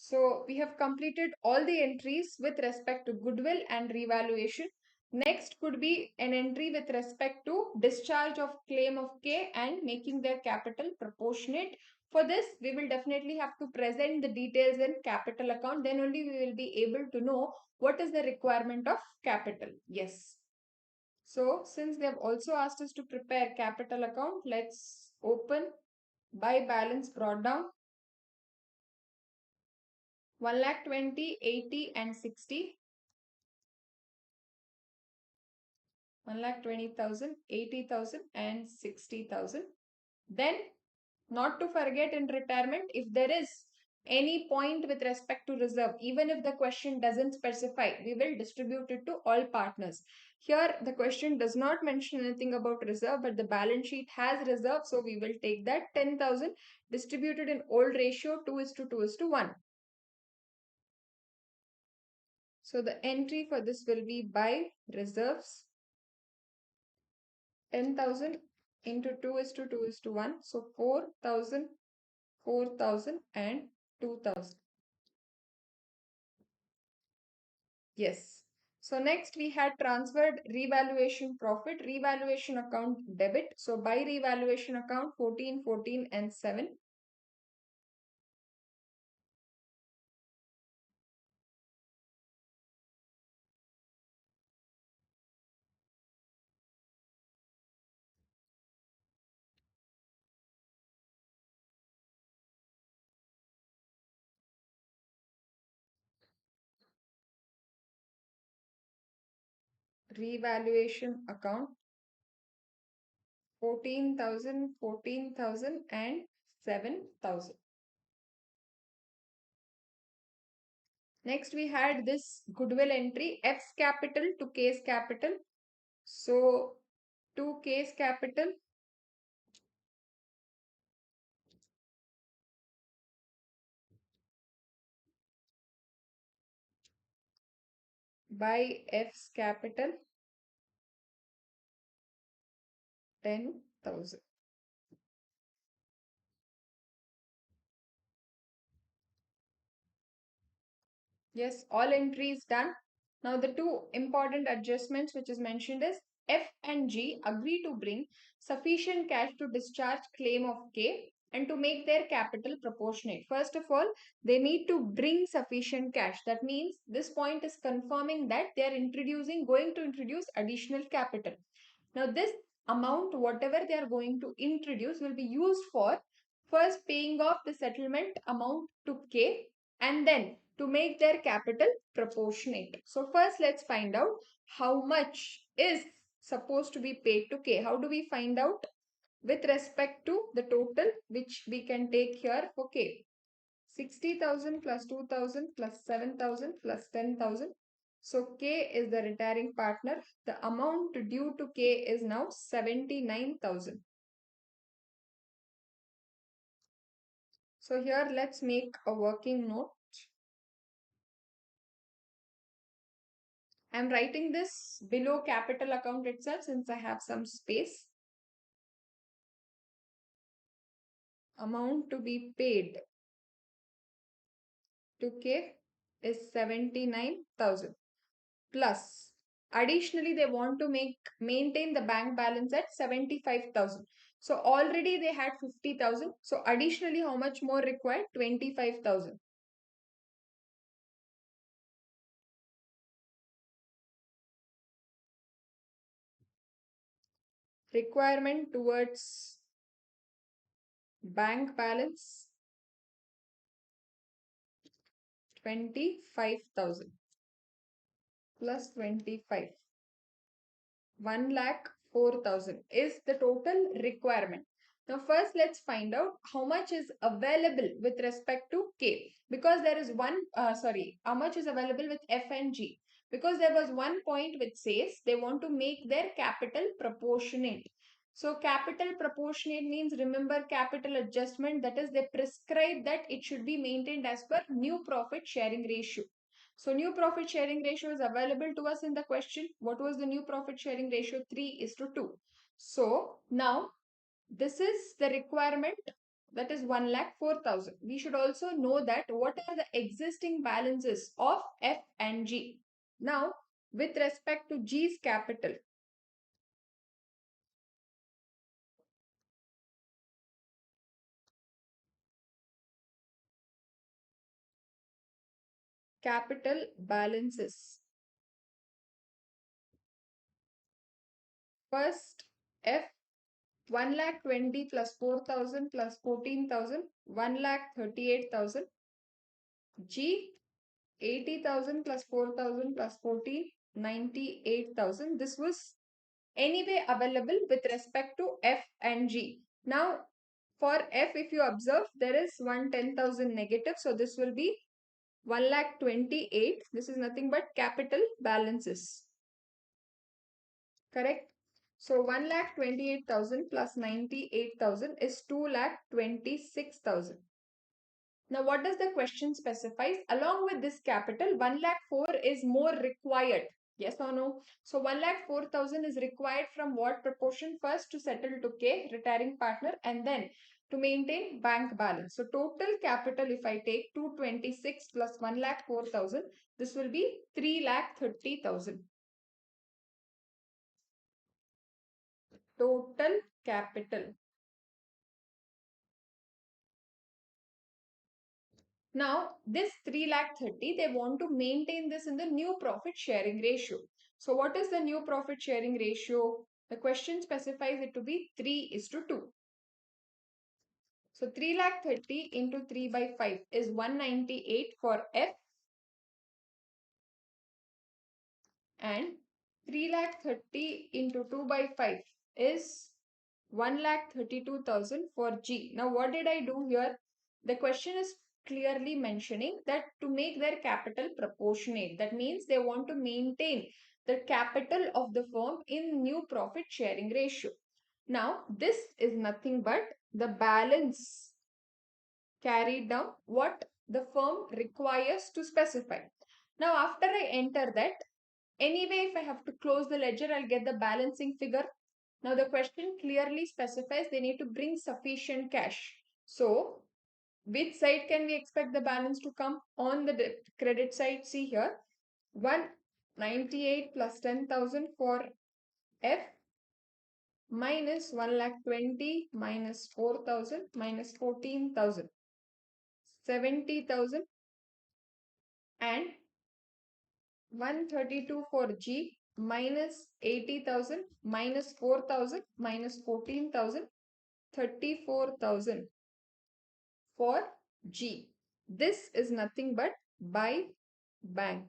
So we have completed all the entries with respect to goodwill and revaluation. Next could be an entry with respect to discharge of claim of K and making their capital proportionate. For this, we will definitely have to present the details in capital account. Then only we will be able to know what is the requirement of capital. Yes. So since they have also asked us to prepare capital account, let's open by balance brought down 1 lakh 20, 80 and 60. 1 lakh 20,000, 80,000 and 60,000. Then not to forget in retirement, if there is any point with respect to reserve, even if the question doesn't specify, we will distribute it to all partners. Here the question does not mention anything about reserve, but the balance sheet has reserve, so we will take that 10,000 distributed in old ratio 2:2:1. So the entry for this will be by reserves 10,000 into 2:2:1. So 4,000, 4,000 and 2,000. Yes. So next we had transferred revaluation profit, revaluation account debit. So by revaluation account 14, 14 and 7. Revaluation account 14,000, 14,000 and 7,000. Next we had this goodwill entry F's capital to K's capital. So to K's capital by F's capital 10,000. Yes, all entries done. Now the two important adjustments which is mentioned is F and G agree to bring sufficient cash to discharge claim of K and to make their capital proportionate. First of all, they need to bring sufficient cash. That means this point is confirming that they are going to introduce additional capital. Now this amount, whatever they are going to introduce, will be used for first paying off the settlement amount to K and then to make their capital proportionate. So first let's find out how much is supposed to be paid to K. How do we find out? With respect to the total which we can take here for K. 60,000 plus 2,000 plus 7,000 plus 10,000. So K is the retiring partner. The amount due to K is now 79,000. So here let's make a working note. I'm writing this below capital account itself since I have some space. Amount to be paid to K is 79,000 plus. Additionally, they want to maintain the bank balance at 75,000. So already they had 50,000. So additionally, how much more required? 25,000. Requirement towards bank balance 25,000 plus 25. 1 lakh 4,000 is the total requirement. Now first let's find out how much is available with respect to K, because there is how much is available with F and G, because there was one point which says they want to make their capital proportionate. So capital proportionate means, remember, capital adjustment, that is they prescribe that it should be maintained as per new profit sharing ratio. So new profit sharing ratio is available to us in the question. What was the new profit sharing ratio? 3:2. So now this is the requirement that is 1,04,000. We should also know that what are the existing balances of F and G. Now, with respect to G's capital, capital balances. First, F 1,20,000 plus 4,000 plus 14,000, 1,38,000. G 80,000 plus 4,000 plus 14, 98,000. This was anyway available with respect to F and G. Now, for F, if you observe, there is 110,000 negative. So, this will be 1,28,000. This is nothing but capital balances. Correct? So, 1,28,000 plus 98,000 is 2,26,000. Now, what does the question specify? Along with this capital, 1,04,000 is more required. Yes or no? So, 1,04,000 is required from what proportion? First to settle to K, retiring partner, and then to maintain bank balance. So, total capital, if I take 226 plus 1,04,000, this will be 3,30,000. Total capital. Now, this 3,30,000, they want to maintain this in the new profit sharing ratio. So, what is the new profit sharing ratio? The question specifies it to be 3:2. So, 3,30,000 into 3 by 5 is 198 for F, and 3,30,000 into 2 by 5 is 1,32,000 for G. Now, what did I do here? The question is clearly mentioning that to make their capital proportionate. That means they want to maintain the capital of the firm in new profit sharing ratio. Now, this is nothing but the balance carried down what the firm requires to specify. Now, after I enter that, anyway, if I have to close the ledger, I'll get the balancing figure. Now, the question clearly specifies they need to bring sufficient cash. So, which side can we expect the balance to come? On the credit side, see here, 198 plus 10,000 for F minus 1,20,000 minus 4,000 minus 14,000, 70,000, and 132 for G minus 80,000 minus 4,000 minus 14,000, 34,000 for G. This is nothing but by bank.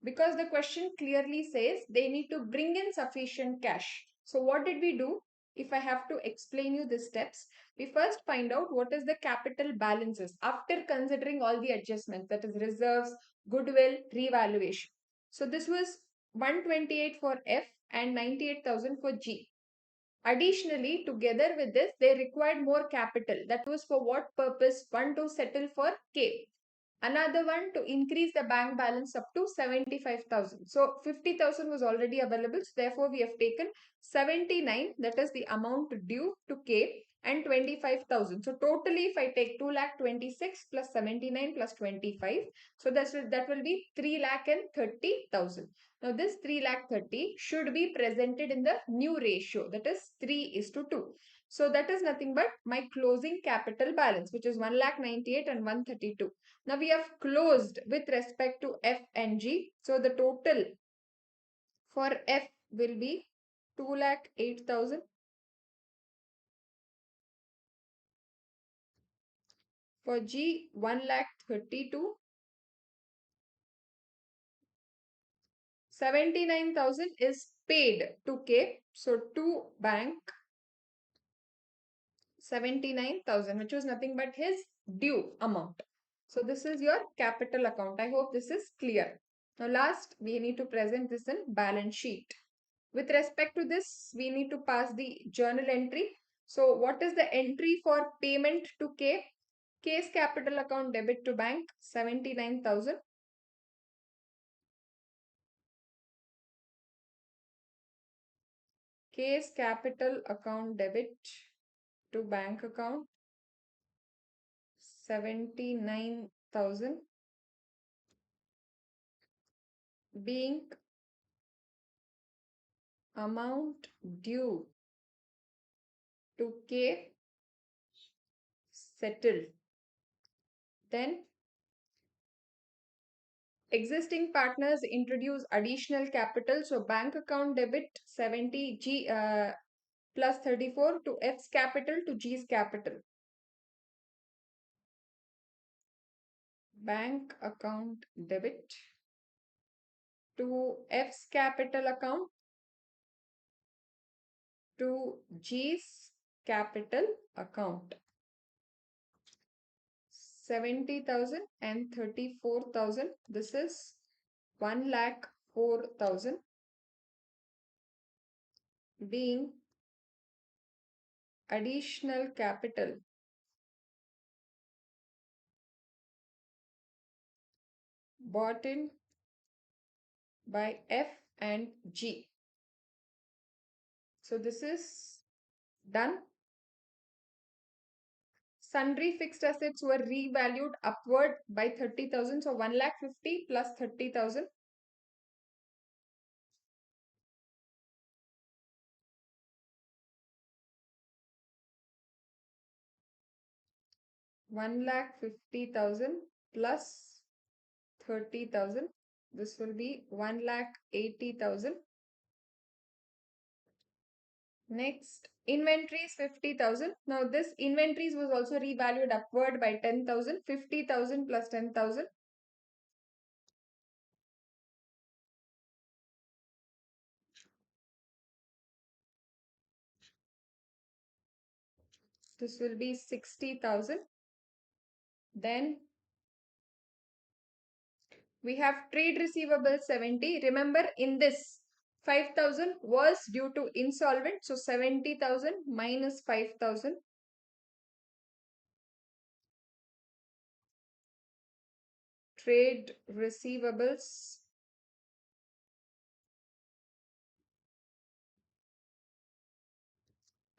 Because the question clearly says they need to bring in sufficient cash. So what did we do? If I have to explain you the steps, we first find out what is the capital balances after considering all the adjustments, that is reserves, goodwill, revaluation. So this was 128 for F and 98,000 for G. Additionally, together with this, they required more capital. That was for what purpose? One, to settle for K. Another one, to increase the bank balance up to 75,000. So 50,000 was already available. So therefore, we have taken 79, that is the amount due to K, and 25,000. So totally, if I take 2,26,000 plus 79 plus 25, so that will be 3,30,000. Now this 3,30,000 should be presented in the new ratio, that is 3:2. So that is nothing but my closing capital balance, which is 1,98,000 and 132. Now we have closed with respect to F and G. So the total for F will be 2,08,000. For G, 1,32,000. 79,000 is paid to K. So to bank 79,000, which was nothing but his due amount. So this is your capital account. I hope this is clear. Now last, we need to present this in balance sheet. With respect to this, we need to pass the journal entry. So what is the entry for payment to K? K's capital account debit to bank 79,000. K's capital account debit to bank account 79,000 being amount due to K settled. Then existing partners introduce additional capital. So bank account debit 70 G plus 34 to F's capital to G's capital. Bank account debit to F's capital account to G's capital account. 70,000 and 34,000. This is 1,04,000 being additional capital bought in by F and G. So this is done. Sundry fixed assets were revalued upward by 30,000. So 1,50,000 plus 30,000. $1,50,000 plus 30,000. This will be 1,80,000. Next, inventories 50,000. Now this inventories was also revalued upward by 10,000. 50,000 plus 10,000. This will be 60,000. Then we have trade receivables 70. Remember in this 5,000 was due to insolvent. So 70,000 minus 5,000. Trade receivables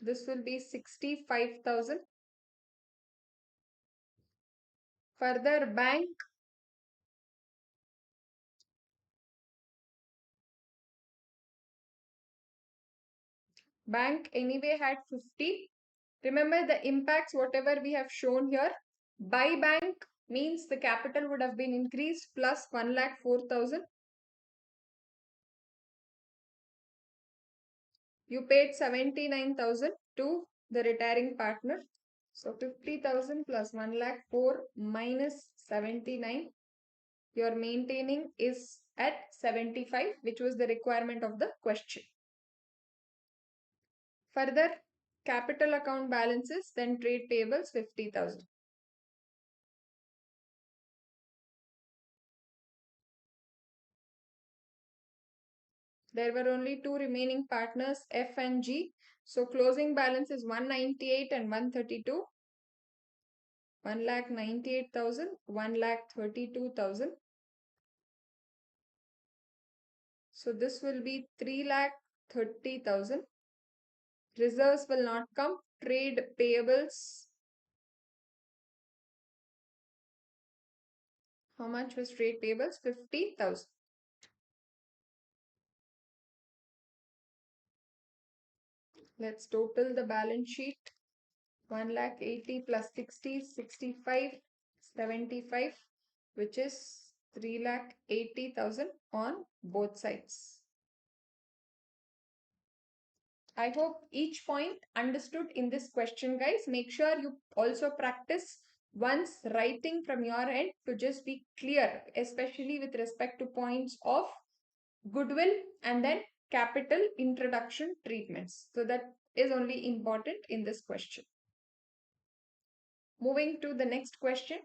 this will be 65,000. Further bank anyway had 50. Remember the impacts whatever we have shown here. By bank means the capital would have been increased plus 1,04,000. You paid 79,000 to the retiring partner. So 50,000 plus 1,04,000 minus 79. Your maintaining is at 75, which was the requirement of the question. Further, capital account balances, then trade payables 50,000. There were only two remaining partners, F and G. So closing balance is 198 and 132. 1,98,000, 1,32,000. So this will be 3,30,000. Reserves will not come. Trade payables. How much was trade payables? 50,000. Let's total the balance sheet. 1,80,000 plus 60, 65, 75, which is 3,80,000 on both sides. I hope each point understood in this question, guys. Make sure you also practice once writing from your end to just be clear, especially with respect to points of goodwill and then capital introduction treatments. So that is only important in this question. Moving to the next question.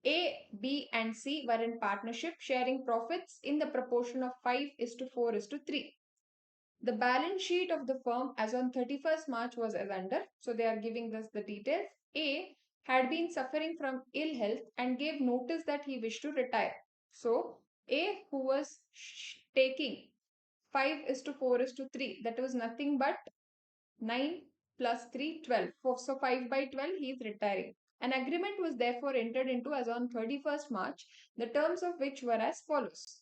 A, B and C were in partnership sharing profits in the proportion of 5:4:3. The balance sheet of the firm as on 31st March was as under. So they are giving us the details. A had been suffering from ill health and gave notice that he wished to retire. So A, who was taking 5:4:3, that was nothing but 9 plus 3, 12. So 5 by 12, he is retiring. An agreement was therefore entered into as on 31st March, the terms of which were as follows.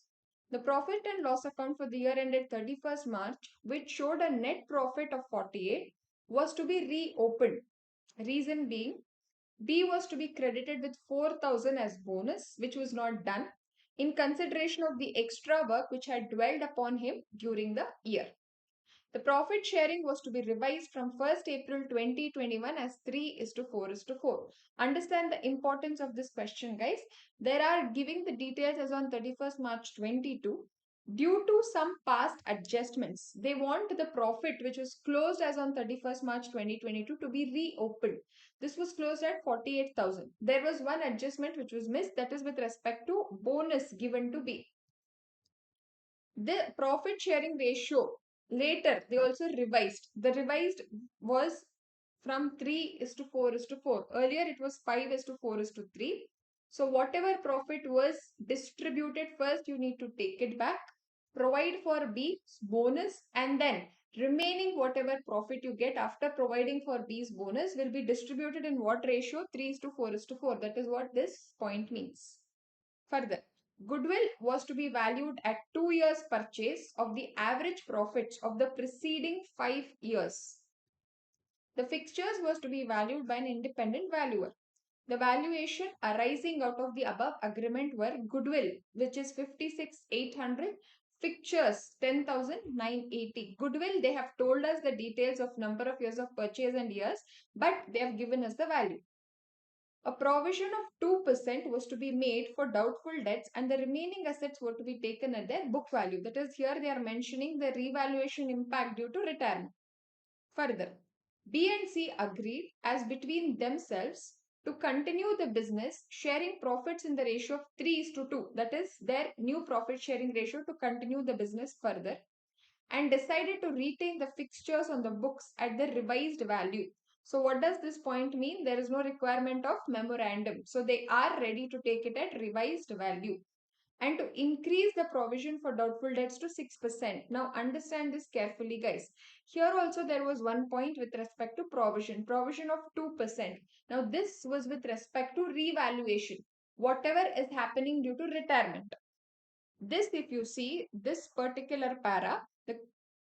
The profit and loss account for the year ended 31st March, which showed a net profit of 48, was to be reopened. Reason being, B was to be credited with 4,000 as bonus, which was not done, in consideration of the extra work which had dwelled upon him during the year. The profit sharing was to be revised from 1st April 2021 as 3 is to 4 is to 4. Understand the importance of this question, guys. There are giving the details as on 31st March 22. Due to some past adjustments, they want the profit which was closed as on 31st March 2022 to be reopened. This was closed at 48,000. There was one adjustment which was missed, that is with respect to bonus given to B. The profit sharing ratio later they also revised. The revised was from 3 is to 4 is to 4. Earlier it was 5 is to 4 is to 3. So whatever profit was distributed first, you need to take it back, provide for B's bonus, and then remaining whatever profit you get after providing for B's bonus will be distributed in what ratio? 3 is to 4 is to 4. That is what this point means. Further, goodwill was to be valued at 2 years purchase of the average profits of the preceding 5 years. The fixtures was to be valued by an independent valuer. The valuation arising out of the above agreement were goodwill, which is 56,800, fixtures 10,980. Goodwill, they have told us the details of number of years of purchase and years, but they have given us the value. A provision of 2% was to be made for doubtful debts and the remaining assets were to be taken at their book value. That is, here they are mentioning the revaluation impact due to retirement. Further, B and C agreed as between themselves to continue the business sharing profits in the ratio of 3 is to 2. That is their new profit sharing ratio to continue the business further, and decided to retain the fixtures on the books at the revised value. So what does this point mean? There is no requirement of memorandum. So they are ready to take it at revised value and to increase the provision for doubtful debts to 6%. Now understand this carefully, guys. Here also there was one point with respect to provision of 2%. Now this was with respect to revaluation, whatever is happening due to retirement. This, if you see this particular para, the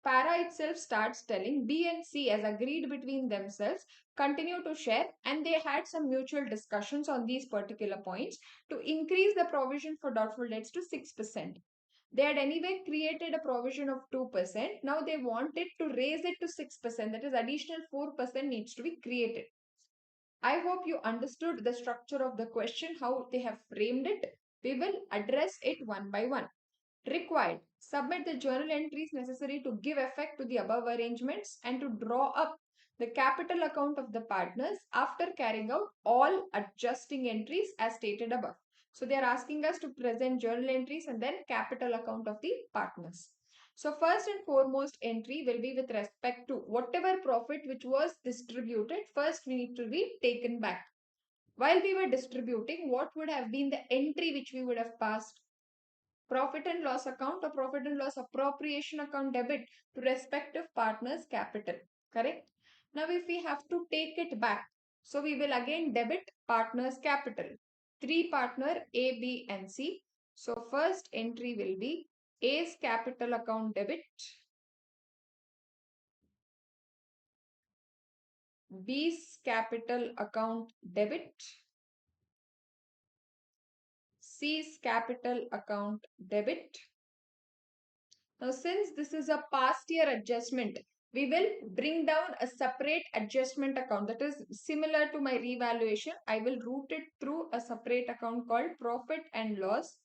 para itself starts telling B and C as agreed between themselves continue to share, and they had some mutual discussions on these particular points to increase the provision for doubtful debts to 6%. They had anyway created a provision of 2%. Now they wanted to raise it to 6%. That is, additional 4% needs to be created. I hope you understood the structure of the question, how they have framed it. We will address it one by one. Required. Submit the journal entries necessary to give effect to the above arrangements and to draw up the capital account of the partners after carrying out all adjusting entries as stated above. So they are asking us to present journal entries and then capital account of the partners. So first and foremost entry will be with respect to whatever profit which was distributed. First we need to be taken back. While we were distributing, what would have been the entry which we would have passed? Profit and loss account or profit and loss appropriation account debit to respective partners' capital. Correct? Now, if we have to take it back, so we will again debit partners' capital. Three partner A, B, and C. So, first entry will be A's capital account debit, B's capital account debit, C's capital account debit. Now, since this is a past year adjustment, we will bring down a separate adjustment account that is similar to my revaluation. I will route it through a separate account called profit and loss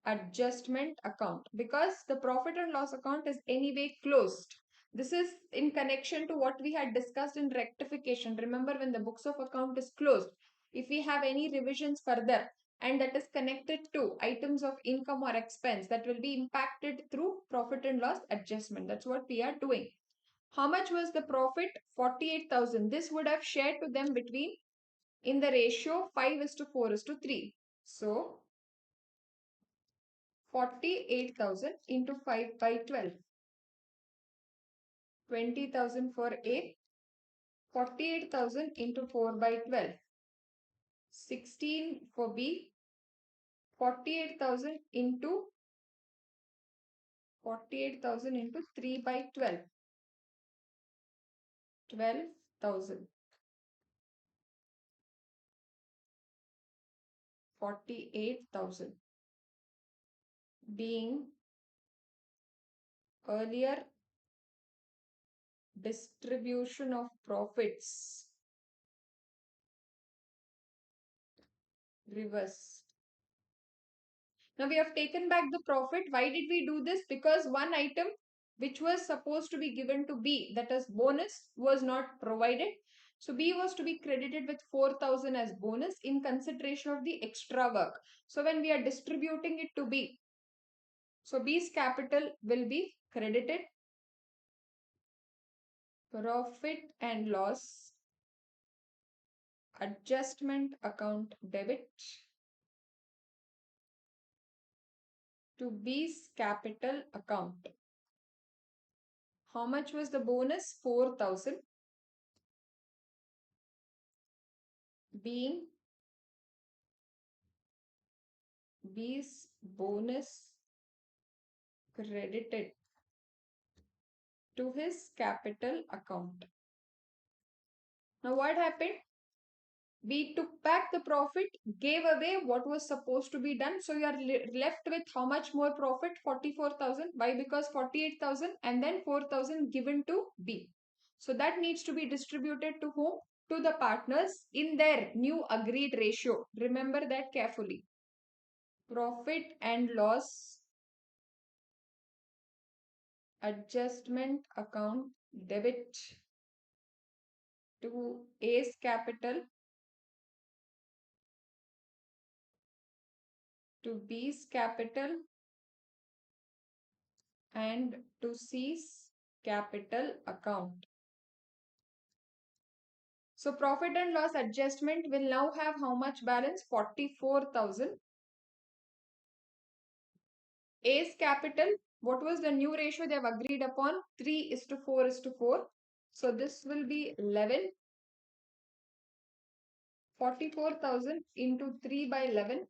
adjustment account because the profit and loss account is anyway closed. This is in connection to what we had discussed in rectification. Remember, when the books of account is closed, if we have any revisions further and that is connected to items of income or expense, that will be impacted through profit and loss adjustment. That's what we are doing. How much was the profit? 48,000. This would have shared to them between in the ratio 5 is to 4 is to 3. So 48,000 into 5 by 12. 20,000 for A, 48,000 into 4 by 12. 16 for B. 48,000 into 3 by 12. 12,000. 48,000 being earlier distribution of profits reversed. Now we have taken back the profit. Why did we do this? Because one item which was supposed to be given to B, that is bonus, was not provided. So B was to be credited with 4,000 as bonus in consideration of the extra work. So when we are distributing it to B, so B's capital will be credited. Profit and loss adjustment account debit to B's capital account. How much was the bonus? 4,000 being B's bonus credited to his capital account. Now what happened? We took back the profit, gave away what was supposed to be done. So you are left with how much more profit? 44,000. Why? Because 48,000 and then 4,000 given to B. So that needs to be distributed to whom? To the partners in their new agreed ratio. Remember that carefully. Profit and loss adjustment account debit to A's capital to B's capital and to C's capital account. So profit and loss adjustment will now have how much balance? 44,000. A's capital, what was the new ratio they have agreed upon? 3:4:4. So this will be 11. 44,000 into 3 by 11.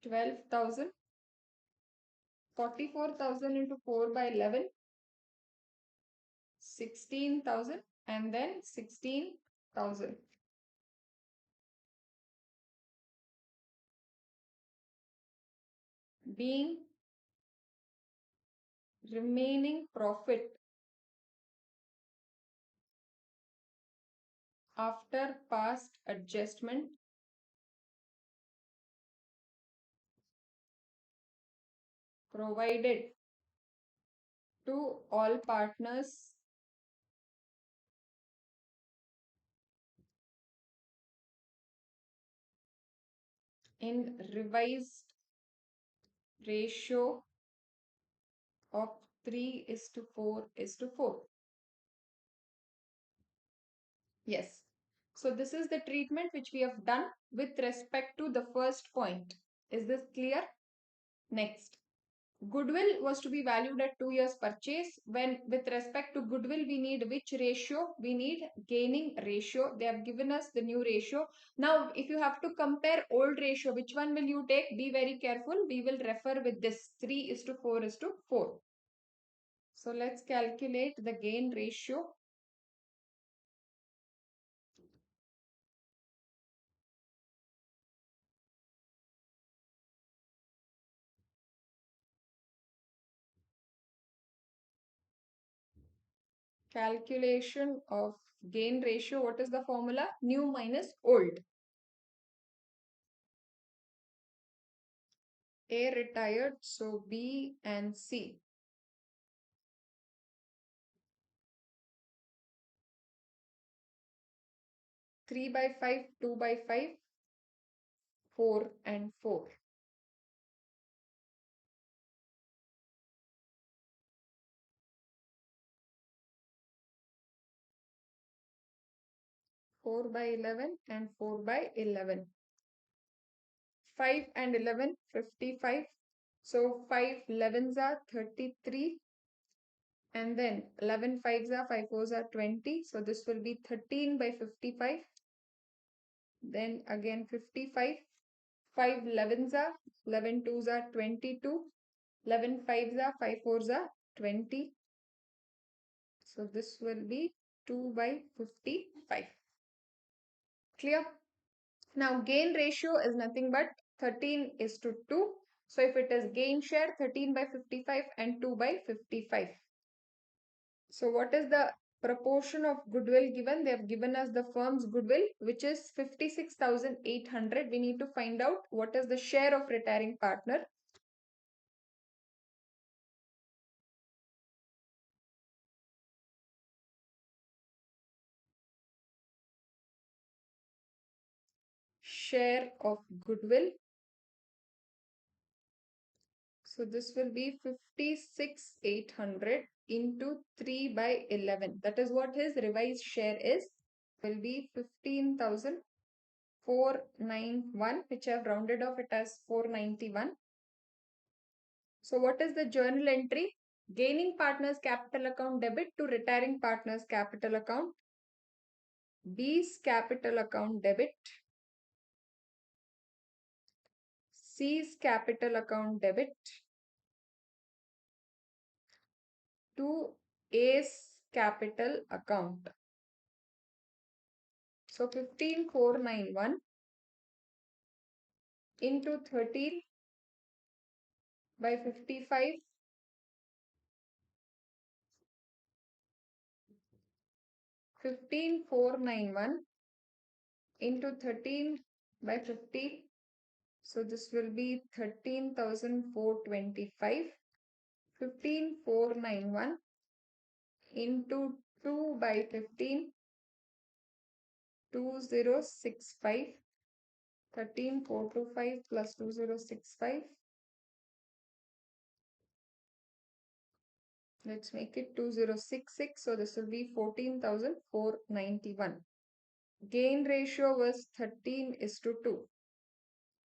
12,000. 44,000 into 4 by 11. 16,000 and then 16,000. Being remaining profit after past adjustment provided to all partners in revised ratio of 3:4:4. Yes. So this is the treatment which we have done with respect to the first point. Is this clear? Next. Goodwill was to be valued at 2 years purchase. When with respect to goodwill, we need which ratio? We need gaining ratio. They have given us the new ratio. Now, if you have to compare old ratio, which one will you take? Be very careful. We will refer with this 3:4:4. So let's calculate the gain ratio. Calculation of gain ratio. What is the formula? New minus old. A retired, so B and C. 3 by 5, 2 by 5, 4 and 4. 4 by 11 and 4 by 11. 5 and 11, 55. So 5 11s are 33. And then 11 fives are 5 fours are 20. So this will be 13 by 55. Then again 55. 5 11s are 11 twos are 22. 11 fives are 5 fours are 20. So this will be 2 by 55. Clear? Now gain ratio is nothing but 13 is to 2. So if it is gain share, 13 by 55 and 2 by 55. So what is the proportion of goodwill given? They have given us the firm's goodwill, which is 56,800. We need to find out what is the share of retiring partner. Share of goodwill. So this will be 56,800 into 3 by 11. That is what his revised share is. Will be 15,491, which I have rounded off it as 491. So what is the journal entry? Gaining partner's capital account debit to retiring partner's capital account. B's capital account debit. C's capital account debit to A's capital account. So 15,491 into 13 by 55. 15,491 into 13 by 50. So this will be 13,425. 15,491 into 2 by 15. 2065. 13,425 plus 2065. Let's make it 2066. So this will be 14,491. Gain ratio was 13 is to 2.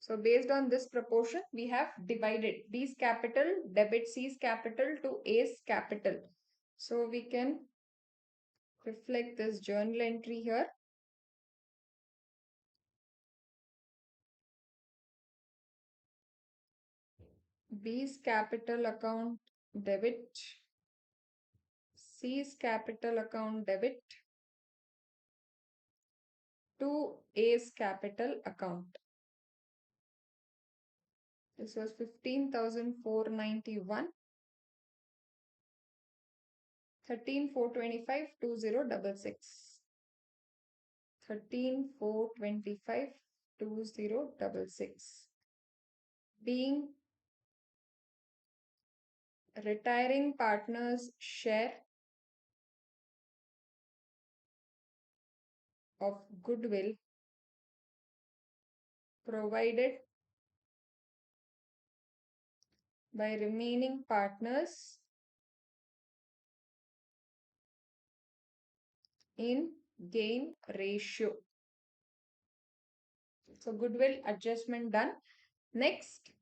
So based on this proportion, we have divided B's capital, debit C's capital to A's capital. So we can reflect this journal entry here. B's capital account debit, C's capital account debit to A's capital account. This was 15,491. 13,425 2066. 13,425 2066. Being retiring partner's share of goodwill provided by remaining partners in gain ratio. So goodwill adjustment done. Next,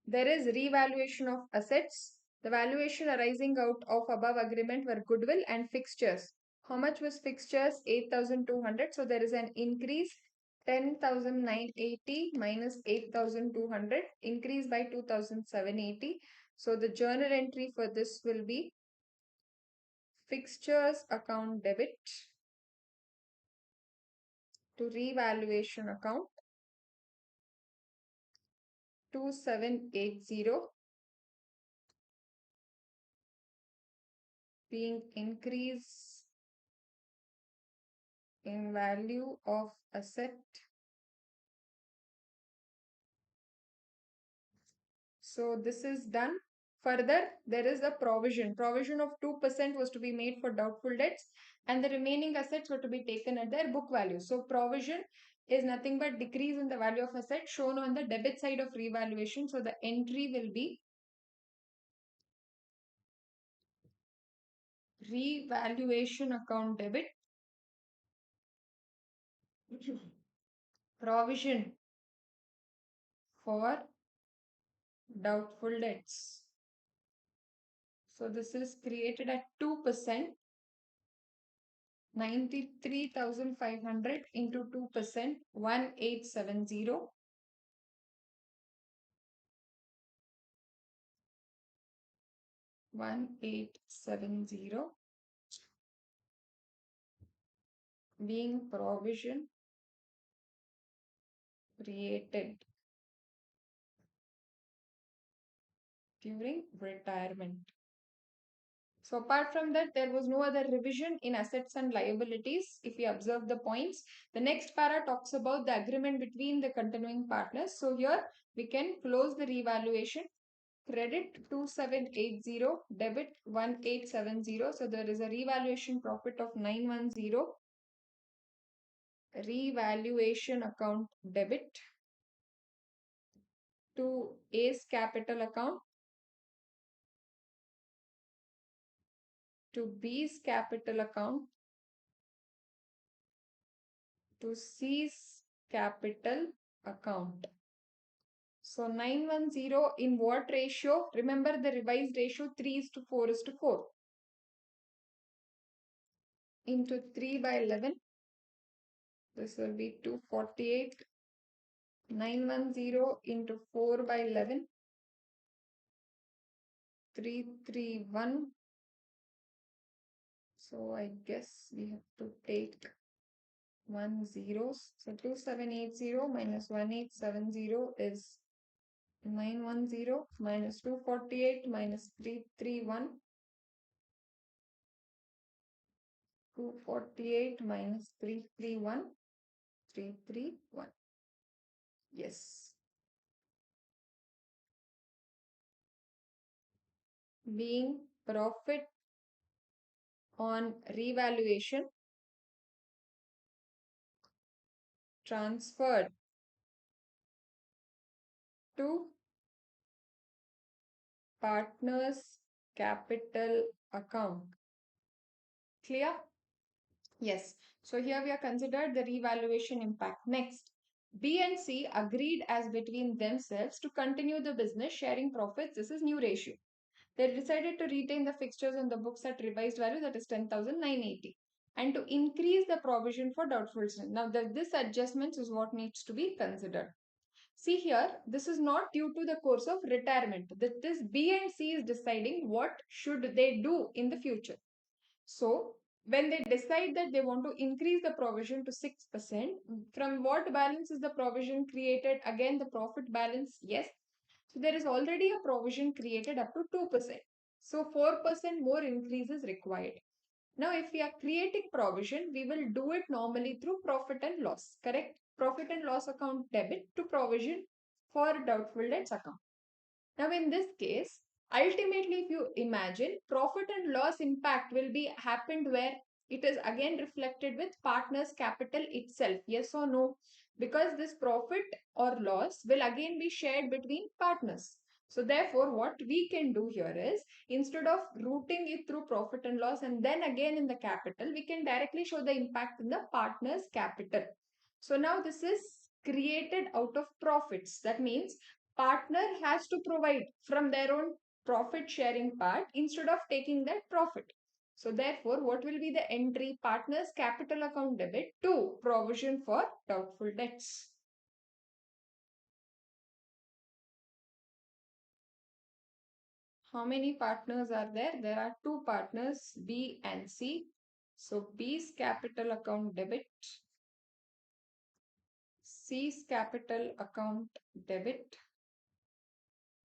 there is revaluation of assets. The valuation arising out of above agreement were goodwill and fixtures. How much was fixtures? 8,200. So there is an increase. 10,980 minus 8,200, increase by 2,780. So the journal entry for this will be fixtures account debit to revaluation account 2780 being increase in value of asset. So this is done. Further, there is a provision. Provision of 2% was to be made for doubtful debts and the remaining assets were to be taken at their book value. So provision is nothing but decrease in the value of asset shown on the debit side of revaluation. So the entry will be revaluation account debit, provision for doubtful debts. So this is created at 2%. 93,500 into 2%, 1870. 1870 being provision created during retirement. So apart from that, there was no other revision in assets and liabilities. If we observe the points, the next para talks about the agreement between the continuing partners. So here we can close the revaluation. Credit 2780, debit 1870. So there is a revaluation profit of 910. Revaluation account debit to A's capital account to B's capital account to C's capital account. So 910 in what ratio? Remember the revised ratio 3 is to 4 is to 4. Into 3 by 11. This will be 248. 910 into 4 by 11. 331. So I guess we have to take 1 zeros. So 2780 minus 1870 is 910 minus 248 minus 331. 248 minus 331. 331. Yes. Being profit on revaluation transferred to partner's capital account. Clear? Yes. So here we are considered the revaluation impact. Next, B and C agreed as between themselves to continue the business sharing profits. This is new ratio. They decided to retain the fixtures on the books at revised value, that is 10,980, and to increase the provision for doubtful debts. Now this adjustment is what needs to be considered. See here, this is not due to the course of retirement. This B and C is deciding what should they do in the future. So when they decide that they want to increase the provision to 6%, from what balance is the provision created? Again, the profit balance, yes. So there is already a provision created up to 2%. So 4% more increase is required. Now, if we are creating provision, we will do it normally through profit and loss, correct? Profit and loss account debit to provision for doubtful debts account. Now, in this case, ultimately, if you imagine, profit and loss impact will be happened where it is again reflected with partner's capital itself. Yes or no? Because this profit or loss will again be shared between partners. So therefore, what we can do here is, instead of routing it through profit and loss and then again in the capital, we can directly show the impact in the partner's capital. So now this is created out of profits. That means partner has to provide from their own profit sharing part instead of taking that profit. So therefore, what will be the entry? Partner's capital account debit to provision for doubtful debts. How many partners are there? There are two partners, B and C. So B's capital account debit, C's capital account debit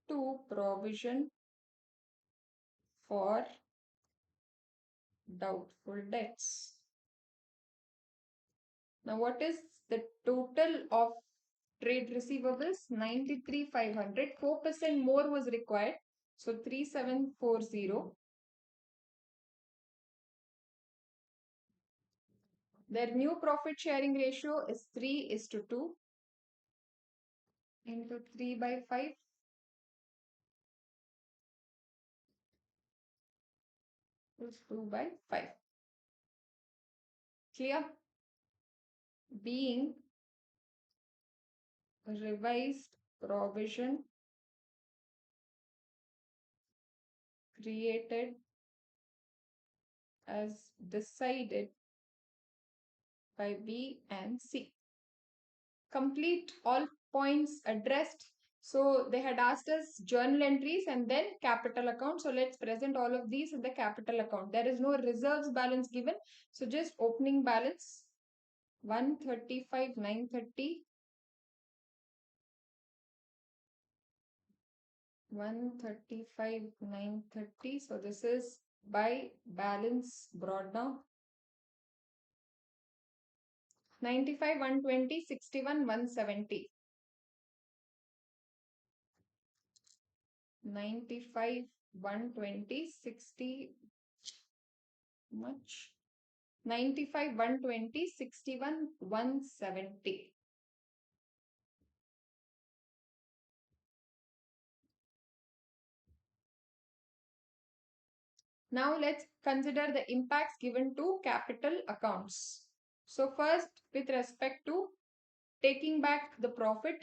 to provision for doubtful debts. Now, what is the total of trade receivables? 93,500. 4% more was required. So 3740. Their new profit sharing ratio is 3 is to 2 into 3 by 5. Is 2 by 5. Clear? Being revised provision created as decided by B and C. Complete all points addressed. So they had asked us journal entries and then capital account. So let's present all of these in the capital account. There is no reserves balance given. So just opening balance 135,930. 135,930. So this is by balance brought down. 95, 120, 61, 170. 95, 120, 60, much? 95, 120, 61, 170. Now let's consider the impacts given to capital accounts. So first, with respect to taking back the profit,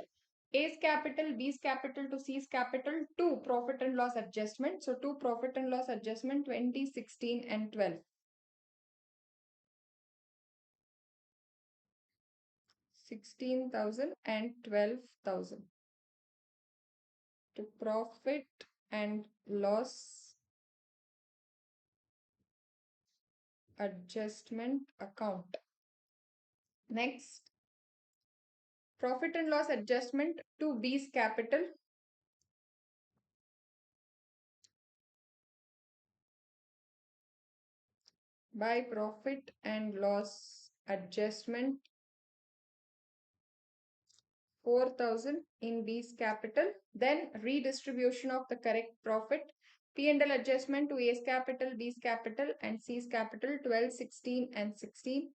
A's capital, B's capital to C's capital, to profit and loss adjustment. So to profit and loss adjustment 20, 16 and 12. 16,000 and 12,000. To profit and loss adjustment account. Next, profit and loss adjustment to B's capital. By profit and loss adjustment 4,000 in B's capital. Then redistribution of the correct profit. P&L adjustment to A's capital, B's capital and C's capital 12, 16 and 16.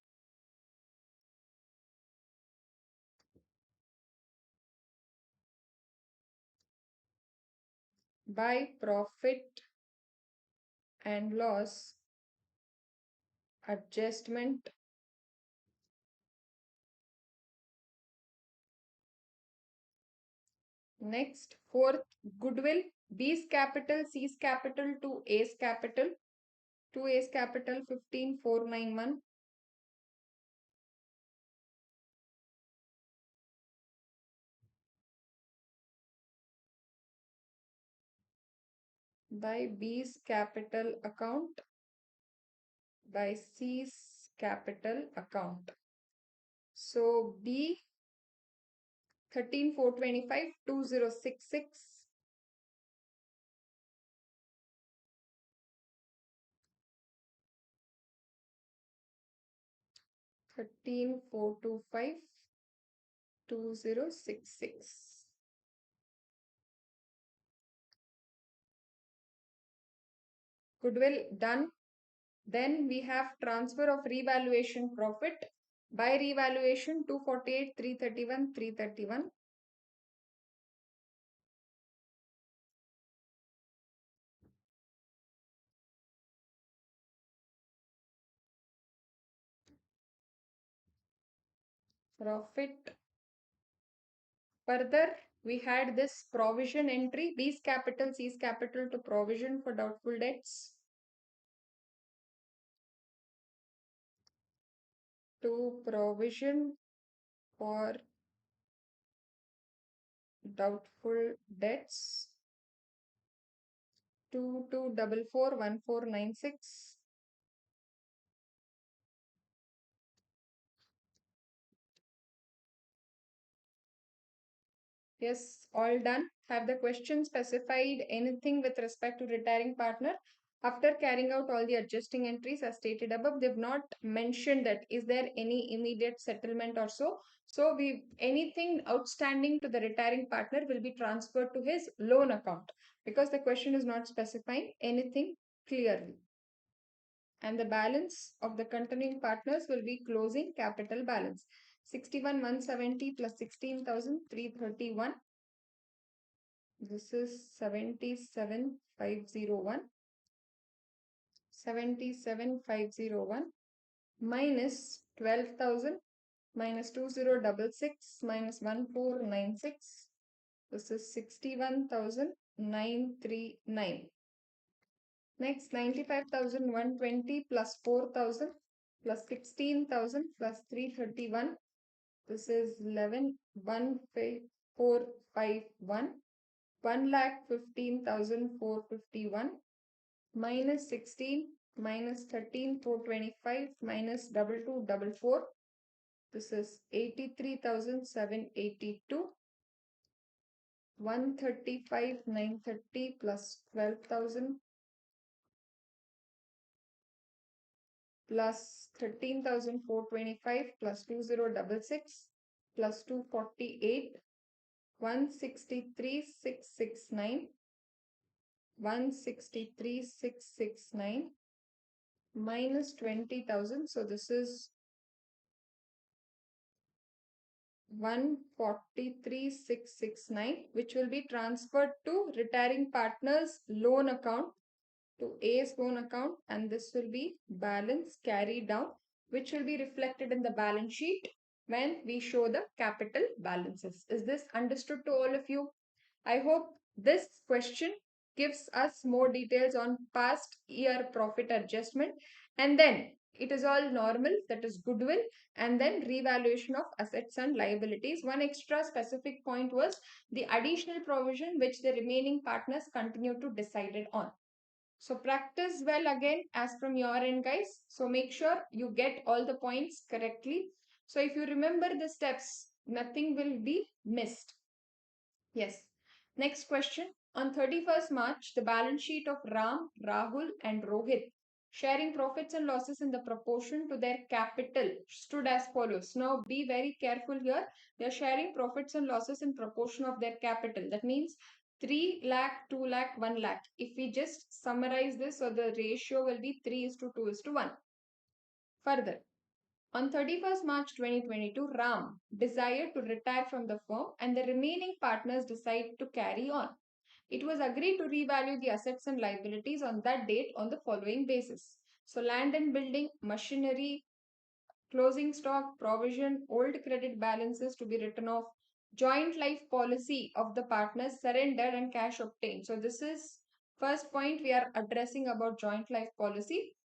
By profit and loss adjustment next, fourth, goodwill, B's capital, C's capital to A's capital. To A's capital 15,491. By B's capital account. By C's capital account. So B 13,425, 2066. 13,425, 2066. Goodwill done. Then we have transfer of revaluation profit. By revaluation 248, 331, 331. Profit. Further, we had this provision entry, B's capital, C's capital to provision for doubtful debts. To provision for doubtful debts. 22441496. Yes, all done. Have the question specified anything with respect to retiring partner? After carrying out all the adjusting entries as stated above, they've not mentioned that is there any immediate settlement or so. So we anything outstanding to the retiring partner will be transferred to his loan account because the question is not specifying anything clearly. And the balance of the continuing partners will be closing capital balance. 61,170 plus 16,331. This is 77,501. 77,501 minus 12,000 minus 2066 minus 1496. This is 61,939. Next, 95,120 plus 4,000 plus 16,000 plus 331. This is 11,15451. 1,15,451 minus 16 minus 13,425 minus 2244. This is 83,782. 135,930 plus 12,000 plus 13,425 plus 2066 plus 248. 163,669. 163,669 minus 20,000. So this is 143,669, which will be transferred to retiring partners loan account, to A's loan account, and this will be balance carried down, which will be reflected in the balance sheet when we show the capital balances. Is this understood to all of you? I hope this question gives us more details on past year profit adjustment, and then it is all normal, that is goodwill, and then revaluation of assets and liabilities. One extra specific point was the additional provision which the remaining partners continue to decide on. So practice well again as from your end, guys. So make sure you get all the points correctly. So if you remember the steps, nothing will be missed. Yes. Next question. On 31st March, the balance sheet of Ram, Rahul, and Rohit sharing profits and losses in the proportion to their capital stood as follows. Now be very careful here. They are sharing profits and losses in proportion of their capital. That means 3 lakh, 2 lakh, 1 lakh. If we just summarize this, so the ratio will be 3 is to 2 is to 1. Further, on 31st March 2022, Ram desired to retire from the firm and the remaining partners decided to carry on. It was agreed to revalue the assets and liabilities on that date on the following basis. So land and building, machinery, closing stock, provision, old credit balances to be written off, joint life policy of the partners surrendered and cash obtained. So this is first point we are addressing about joint life policy.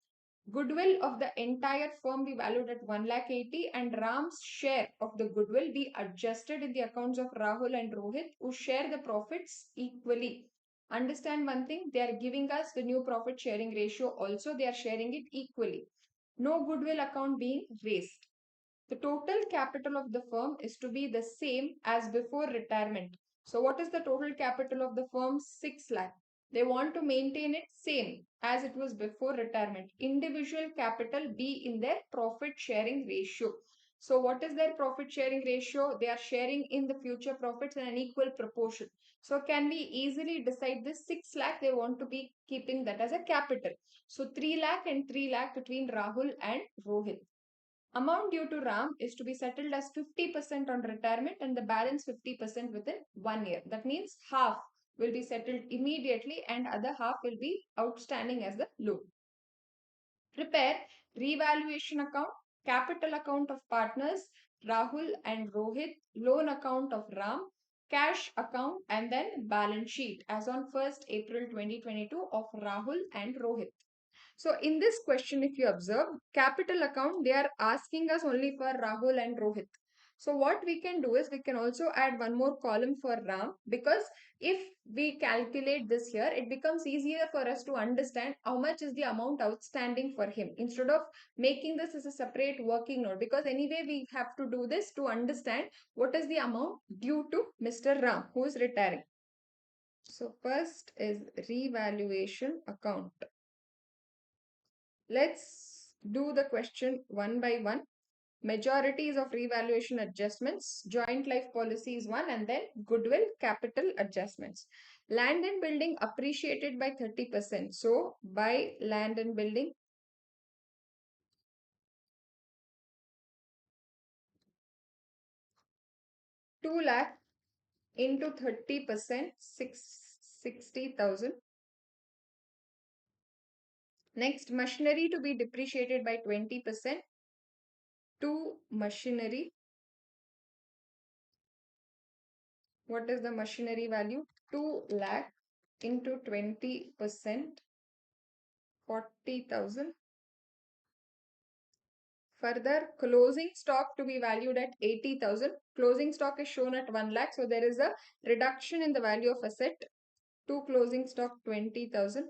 Goodwill of the entire firm be valued at 1 lakh 80 and Ram's share of the goodwill be adjusted in the accounts of Rahul and Rohit, who share the profits equally. Understand one thing, they are giving us the new profit sharing ratio also, they are sharing it equally. No goodwill account being raised. The total capital of the firm is to be the same as before retirement. So what is the total capital of the firm? 6 lakh. They want to maintain it same as it was before retirement. Individual capital be in their profit sharing ratio. So what is their profit sharing ratio? They are sharing in the future profits in an equal proportion. So can we easily decide this? 6 lakh they want to be keeping that as a capital. So 3 lakh and 3 lakh between Rahul and Rohit. Amount due to Ram is to be settled as 50% on retirement and the balance 50% within 1 year. That means half will be settled immediately and other half will be outstanding as the loan. Prepare revaluation account, capital account of partners Rahul and Rohit, loan account of Ram, cash account, and then balance sheet as on 1st April 2022 of Rahul and Rohit. So in this question, if you observe, capital account, they are asking us only for Rahul and Rohit. So what we can do is we can also add one more column for Ram, because if we calculate this here, it becomes easier for us to understand how much is the amount outstanding for him instead of making this as a separate working note, because anyway we have to do this to understand what is the amount due to Mr. Ram who is retiring. So first is revaluation account. Let's do the question one by one. Majorities of revaluation adjustments, joint life policy is one, and then goodwill capital adjustments. Land and building appreciated by 30%. So by land and building, 2 lakh into 30%, 60,000. Next, machinery to be depreciated by 20%. To machinery, what is the machinery value? 2 lakh into 20%. 40,000. Further, closing stock to be valued at 80,000. Closing stock is shown at 1 lakh. So there is a reduction in the value of asset to closing stock 20,000.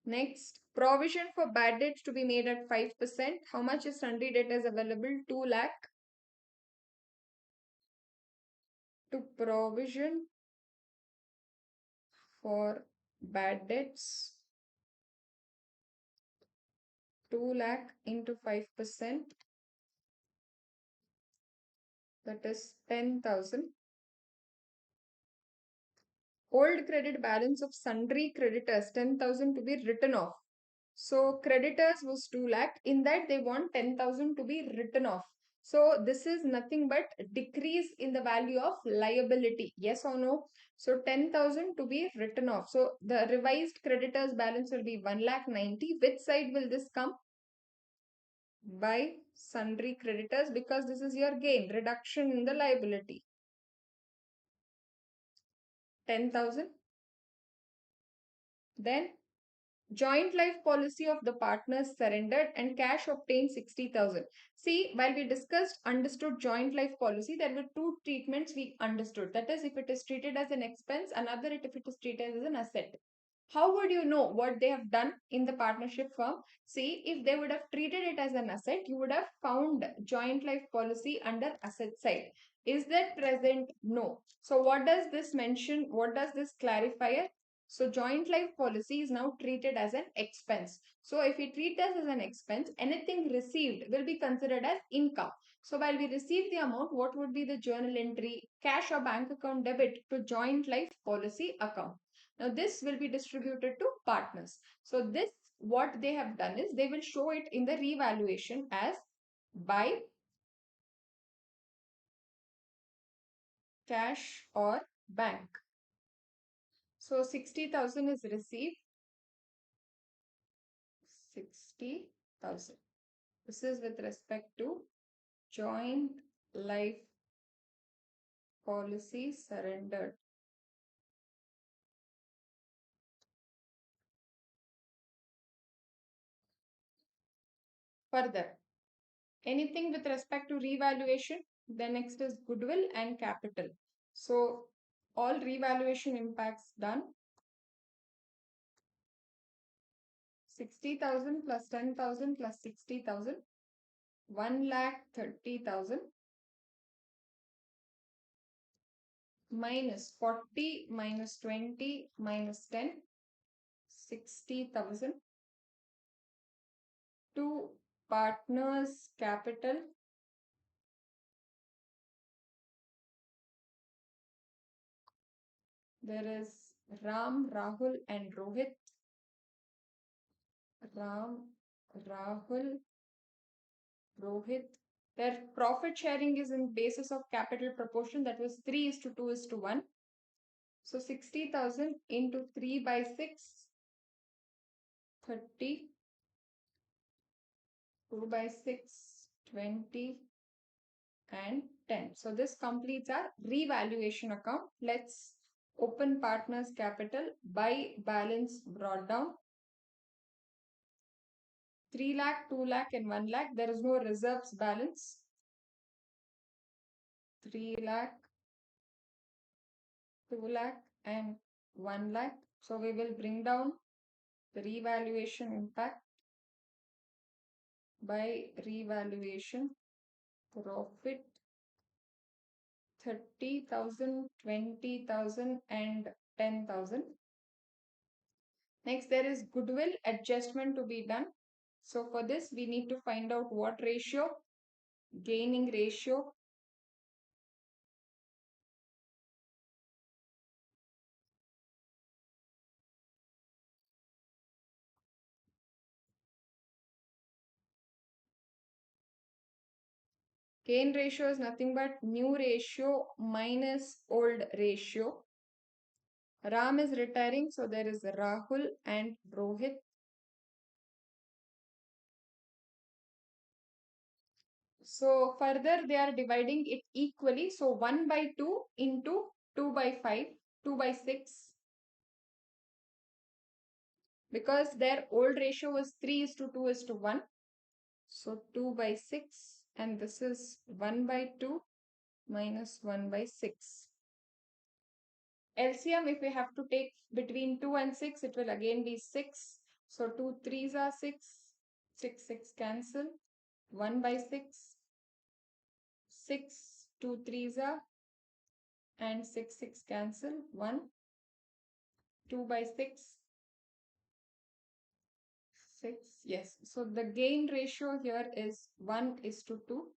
Next, provision for bad debts to be made at 5%. How much is sundry debtors available? 2 lakh. To provision for bad debts, 2 lakh into 5%, that is 10,000. Old credit balance of sundry creditors, 10,000 to be written off. So creditors was 2 lakh. In that they want 10,000 to be written off. So this is nothing but decrease in the value of liability. Yes or no? So 10,000 to be written off. So the revised creditors balance will be 1 lakh 90. Which side will this come? By sundry creditors, because this is your gain, reduction in the liability. 10,000. Then joint life policy of the partners surrendered and cash obtained 60,000. See, while we understood joint life policy, there were two treatments we understood. That is, if it is treated as an expense, another if it is treated as an asset. How would you know what they have done in the partnership firm? See, if they would have treated it as an asset, you would have found joint life policy under asset side. Is that present? No. So what does this mention? What does this clarify? So joint life policy is now treated as an expense. So if we treat this as an expense, anything received will be considered as income. So while we receive the amount, what would be the journal entry? Cash or bank account debit to joint life policy account. Now this will be distributed to partners. So this, what they have done is they will show it in the revaluation as by cash or bank. So 60,000 is received. 60,000. This is with respect to joint life policy surrendered. Further, anything with respect to revaluation, the next is goodwill and capital. So all revaluation impacts done. 60,000 plus 10,000 plus 60,000, 1,30,000 minus 40 minus 20 minus 10, 60,000 to partners capital. There is Ram, Rahul and Rohit. Ram, Rahul, Rohit. Their profit sharing is in basis of capital proportion, that was 3:2:1. So 60,000 into 3 by 6, 30, 2 by 6, 20 and 10. So this completes our revaluation account. Let's open partners capital by balance brought down. 3 lakh, 2 lakh and 1 lakh. There is no reserves balance. 3 lakh, 2 lakh and 1 lakh. So we will bring down the revaluation impact by revaluation profit 30,000, 20,000 and 10,000. Next, there is goodwill adjustment to be done. So for this, we need to find out what ratio? Gaining ratio. Gain ratio is nothing but new ratio minus old ratio. Ram is retiring, so there is Rahul and Rohit. So further they are dividing it equally. So 1/2 into 2 by 5, 2 by 6, because their old ratio was 3 is to 2 is to 1. So 2 by 6, and this is 1 by 2 minus 1 by 6. LCM, if we have to take between 2 and 6, it will again be 6. So 2 3s are 6, 6 6 cancel, 1 by 6, 6 2 3s are, and 6 6 cancel, 1, 2 by 6, 6. Yes, so the gain ratio here is 1 is to 2.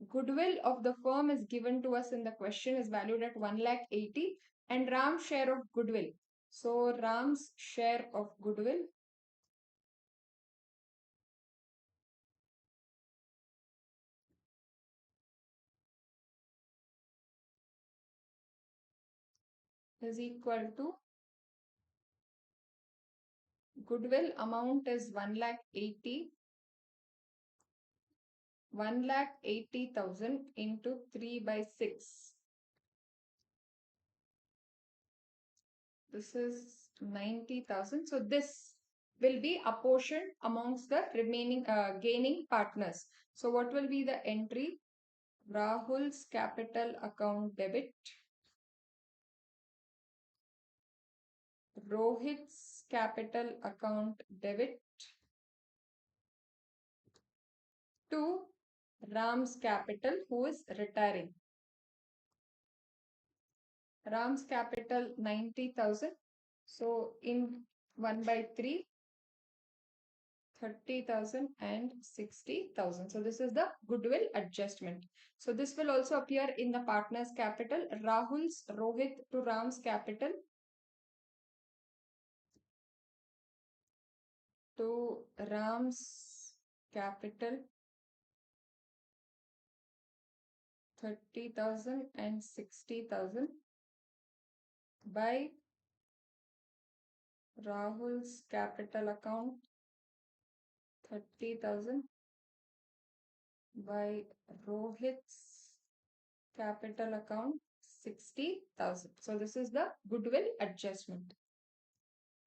Goodwill of the firm is given to us in the question is valued at 1,80,000, and Ram's share of goodwill. So Ram's share of goodwill is equal to, goodwill amount is 1,80,000 into 3 by 6. This is 90,000. So this will be apportioned amongst the remaining gaining partners. So what will be the entry? Rahul's capital account debit, Rohit's capital account debit to Ram's capital, who is retiring. Ram's capital 90,000. So in 1 by 3, 30,000 and 60,000. So this is the goodwill adjustment. So this will also appear in the partner's capital. Rohit to Ram's capital to Ram's capital 30,000 and 60,000 by Rahul's capital account 30,000 by Rohit's capital account 60,000. So this is the goodwill adjustment.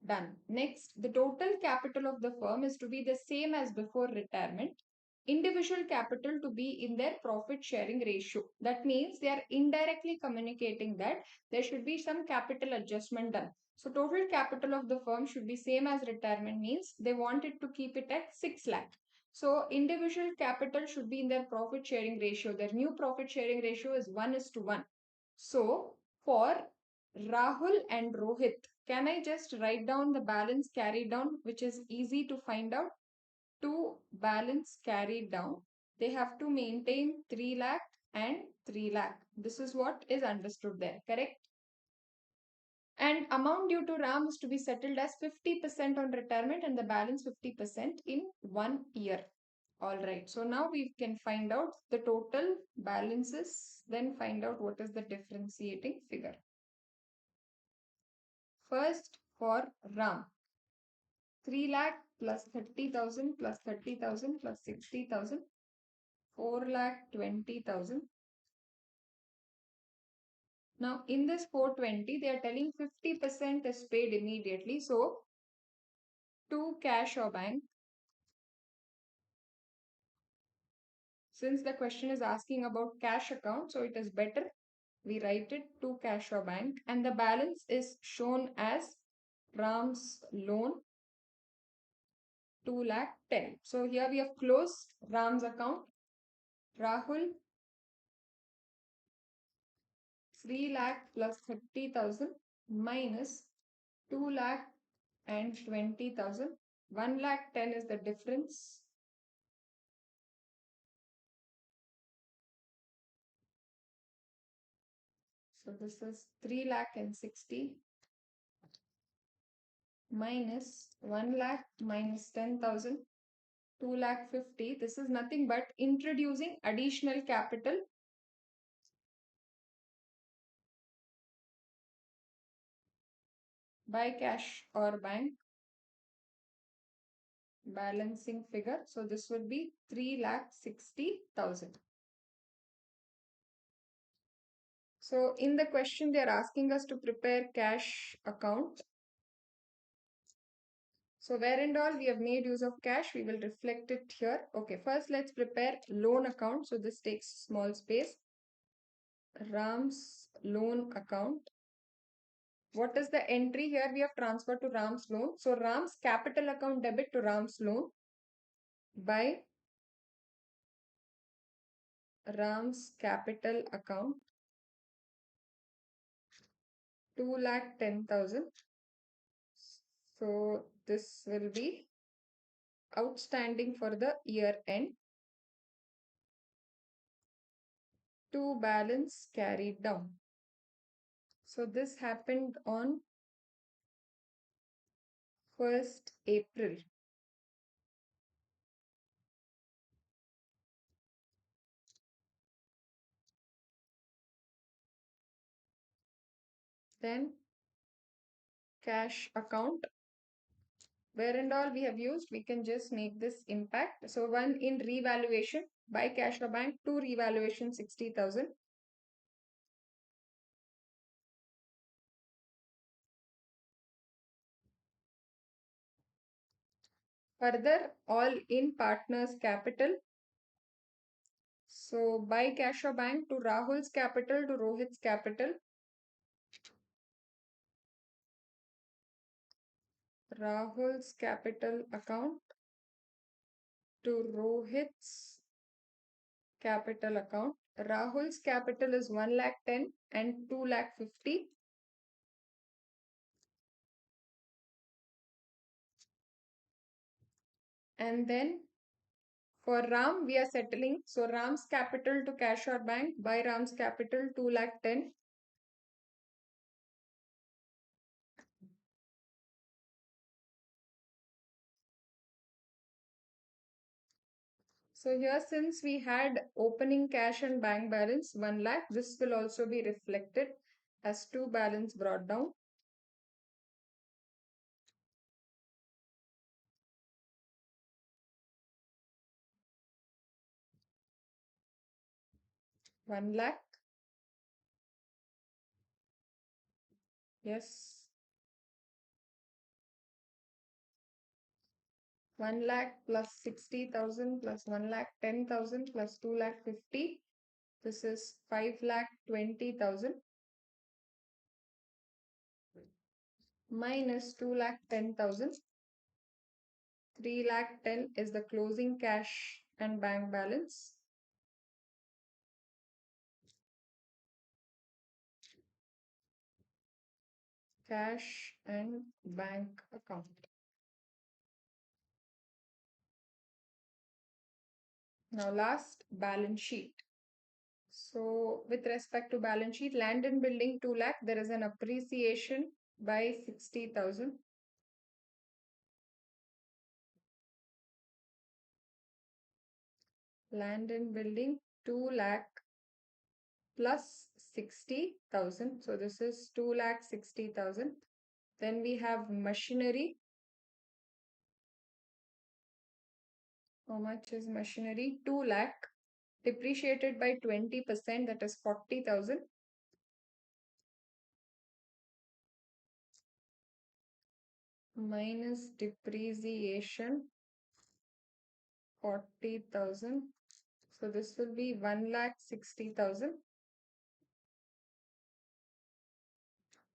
Done. Next, the total capital of the firm is to be the same as before retirement. Individual capital to be in their profit sharing ratio. That means they are indirectly communicating that there should be some capital adjustment done. So total capital of the firm should be same as retirement, means they wanted to keep it at 6 lakh. So individual capital should be in their profit sharing ratio. Their new profit sharing ratio is 1 is to 1. So for Rahul and Rohit, can I just write down the balance carried down, which is easy to find out? To balance carried down, they have to maintain 3 lakh and 3 lakh. This is what is understood there, correct? And amount due to Ram is to be settled as 50% on retirement and the balance 50% in 1 year. All right. So now we can find out the total balances, then find out what is the differentiating figure. First, for Ram, 3 lakh plus 30,000 plus 30,000 plus 60,000, 4 lakh 20,000. Now in this 420, they are telling 50% is paid immediately. So to cash or bank, since the question is asking about cash account, so it is better we write it to cash or bank, and the balance is shown as Ram's loan 2 lakh 10. So here we have closed Ram's account. Rahul 3 lakh plus 30,000 minus 2 lakh and 20,000. 1 lakh 10 is the difference. So this is 3 lakh and 60 minus 1 lakh minus 10,000, 2 lakh 50. This is nothing but introducing additional capital by cash or bank, balancing figure. So this would be 3 lakh 60,000. So in the question, they are asking us to prepare cash account. So where and all we have made use of cash, we will reflect it here. Okay, first let's prepare loan account. So this takes small space. Ram's loan account. What is the entry here? We have transferred to Ram's loan. So Ram's capital account debit to Ram's loan by Ram's capital account 2,10,000. So this will be outstanding for the year end to balance carried down. So this happened on 1st April. Then cash account, where and all we have used, we can just make this impact. So one in revaluation by cash or bank, two revaluation 60,000. Further, all in partners capital. So by cash or bank to Rahul's capital to Rohit's capital. Rahul's capital account to Rohit's capital account. Rahul's capital is 1,10,000 and 2,50,000. And then for Ram, we are settling. So Ram's capital to cash or bank by Ram's capital 2,10,000. So here, since we had opening cash and bank balance 1 lakh, this will also be reflected as two balance brought down. One lakh. Yes. 1 lakh plus 60,000 plus 1,10,000 plus 2,50,000. This is 5,20,000 minus 2,10,000. 3,10,000 is the closing cash and bank balance. Cash and bank account. Now last, balance sheet. So with respect to balance sheet, land and building 2 lakh, there is an appreciation by 60,000. Land and building 2 lakh plus 60,000. So this is 2,60,000. Then we have machinery. How much is machinery? 2 lakh. Depreciated by 20%, that is 40,000. Minus depreciation 40,000. So this will be 1,60,000.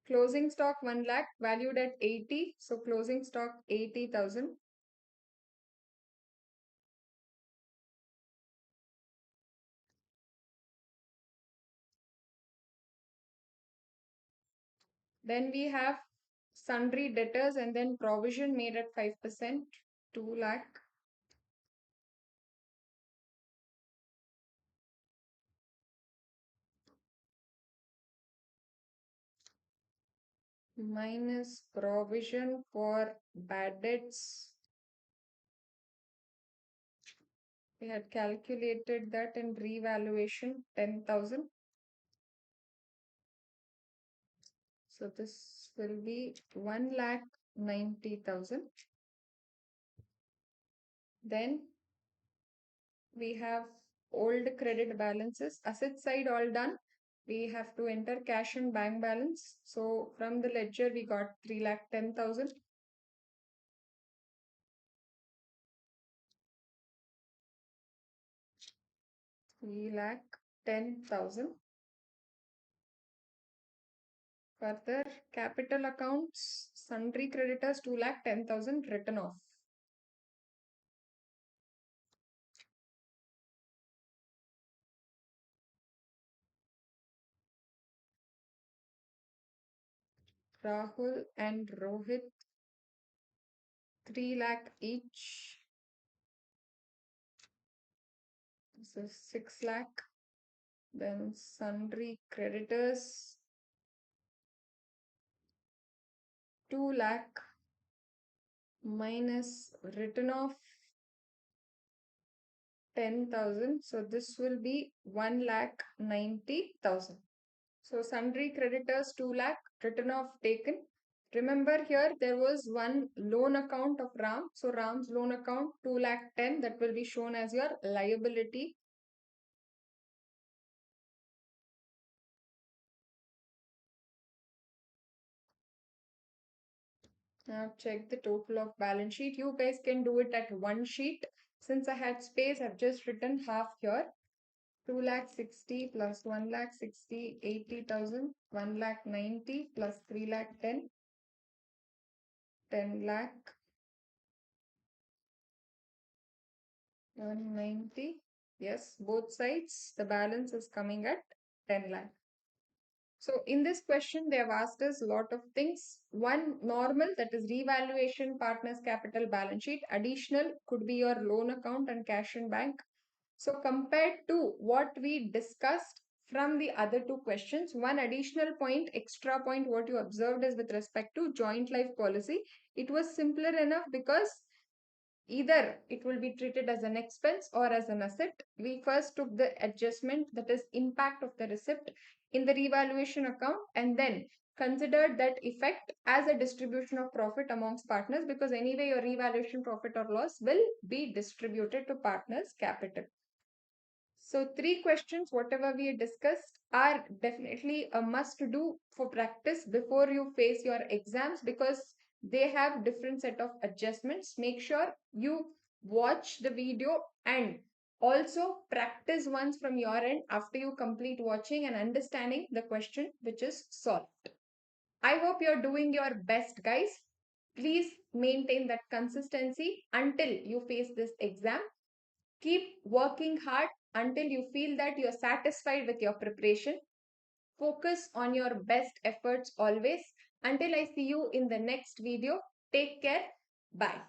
Closing stock 1 lakh valued at 80. So closing stock 80,000. Then we have sundry debtors and then provision made at 5%, 2 lakh. Minus provision for bad debts. We had calculated that in revaluation 10,000. So this will be 1,90,000. Then we have old credit balances. Asset side all done. we have to enter cash and bank balance. So from the ledger, we got 3,10,000. 3,10,000. Further, capital accounts, sundry creditors 2,10,000 written off. Rahul and Rohit 3 lakh each. This is 6 lakh. Then sundry creditors 2 lakh minus written off 10,000. So this will be 1,90,000. So sundry creditors 2 lakh, written off taken. Remember here there was one loan account of Ram. So Ram's loan account 2 lakh 10, that will be shown as your liability. Now check the total of balance sheet. You guys can do it at one sheet. Since I had space, I've just written half here. 2 lakh 60 plus 1 lakh 60, 80,000, 1 lakh 90 plus 3 lakh 10, 10 lakh 190. Yes, both sides, the balance is coming at 10 lakh. So in this question, they have asked us a lot of things. One, normal, that is revaluation partners capital balance sheet. Additional could be your loan account and cash in bank. So compared to what we discussed from the other two questions, one additional point, extra point, what you observed is with respect to joint life policy. It was simpler enough because either it will be treated as an expense or as an asset. We first took the adjustment, that is impact of the receipt in the revaluation account, and then considered that effect as a distribution of profit amongst partners, because anyway your revaluation profit or loss will be distributed to partners capital. So three questions, whatever we discussed, are definitely a must do for practice before you face your exams, because they have different set of adjustments. Make sure you watch the video and also practice once from your end after you complete watching and understanding the question which is solved. I hope you're doing your best, guys. Please maintain that consistency until you face this exam. Keep working hard until you feel that you're satisfied with your preparation. Focus on your best efforts always. Until I see you in the next video, take care. Bye.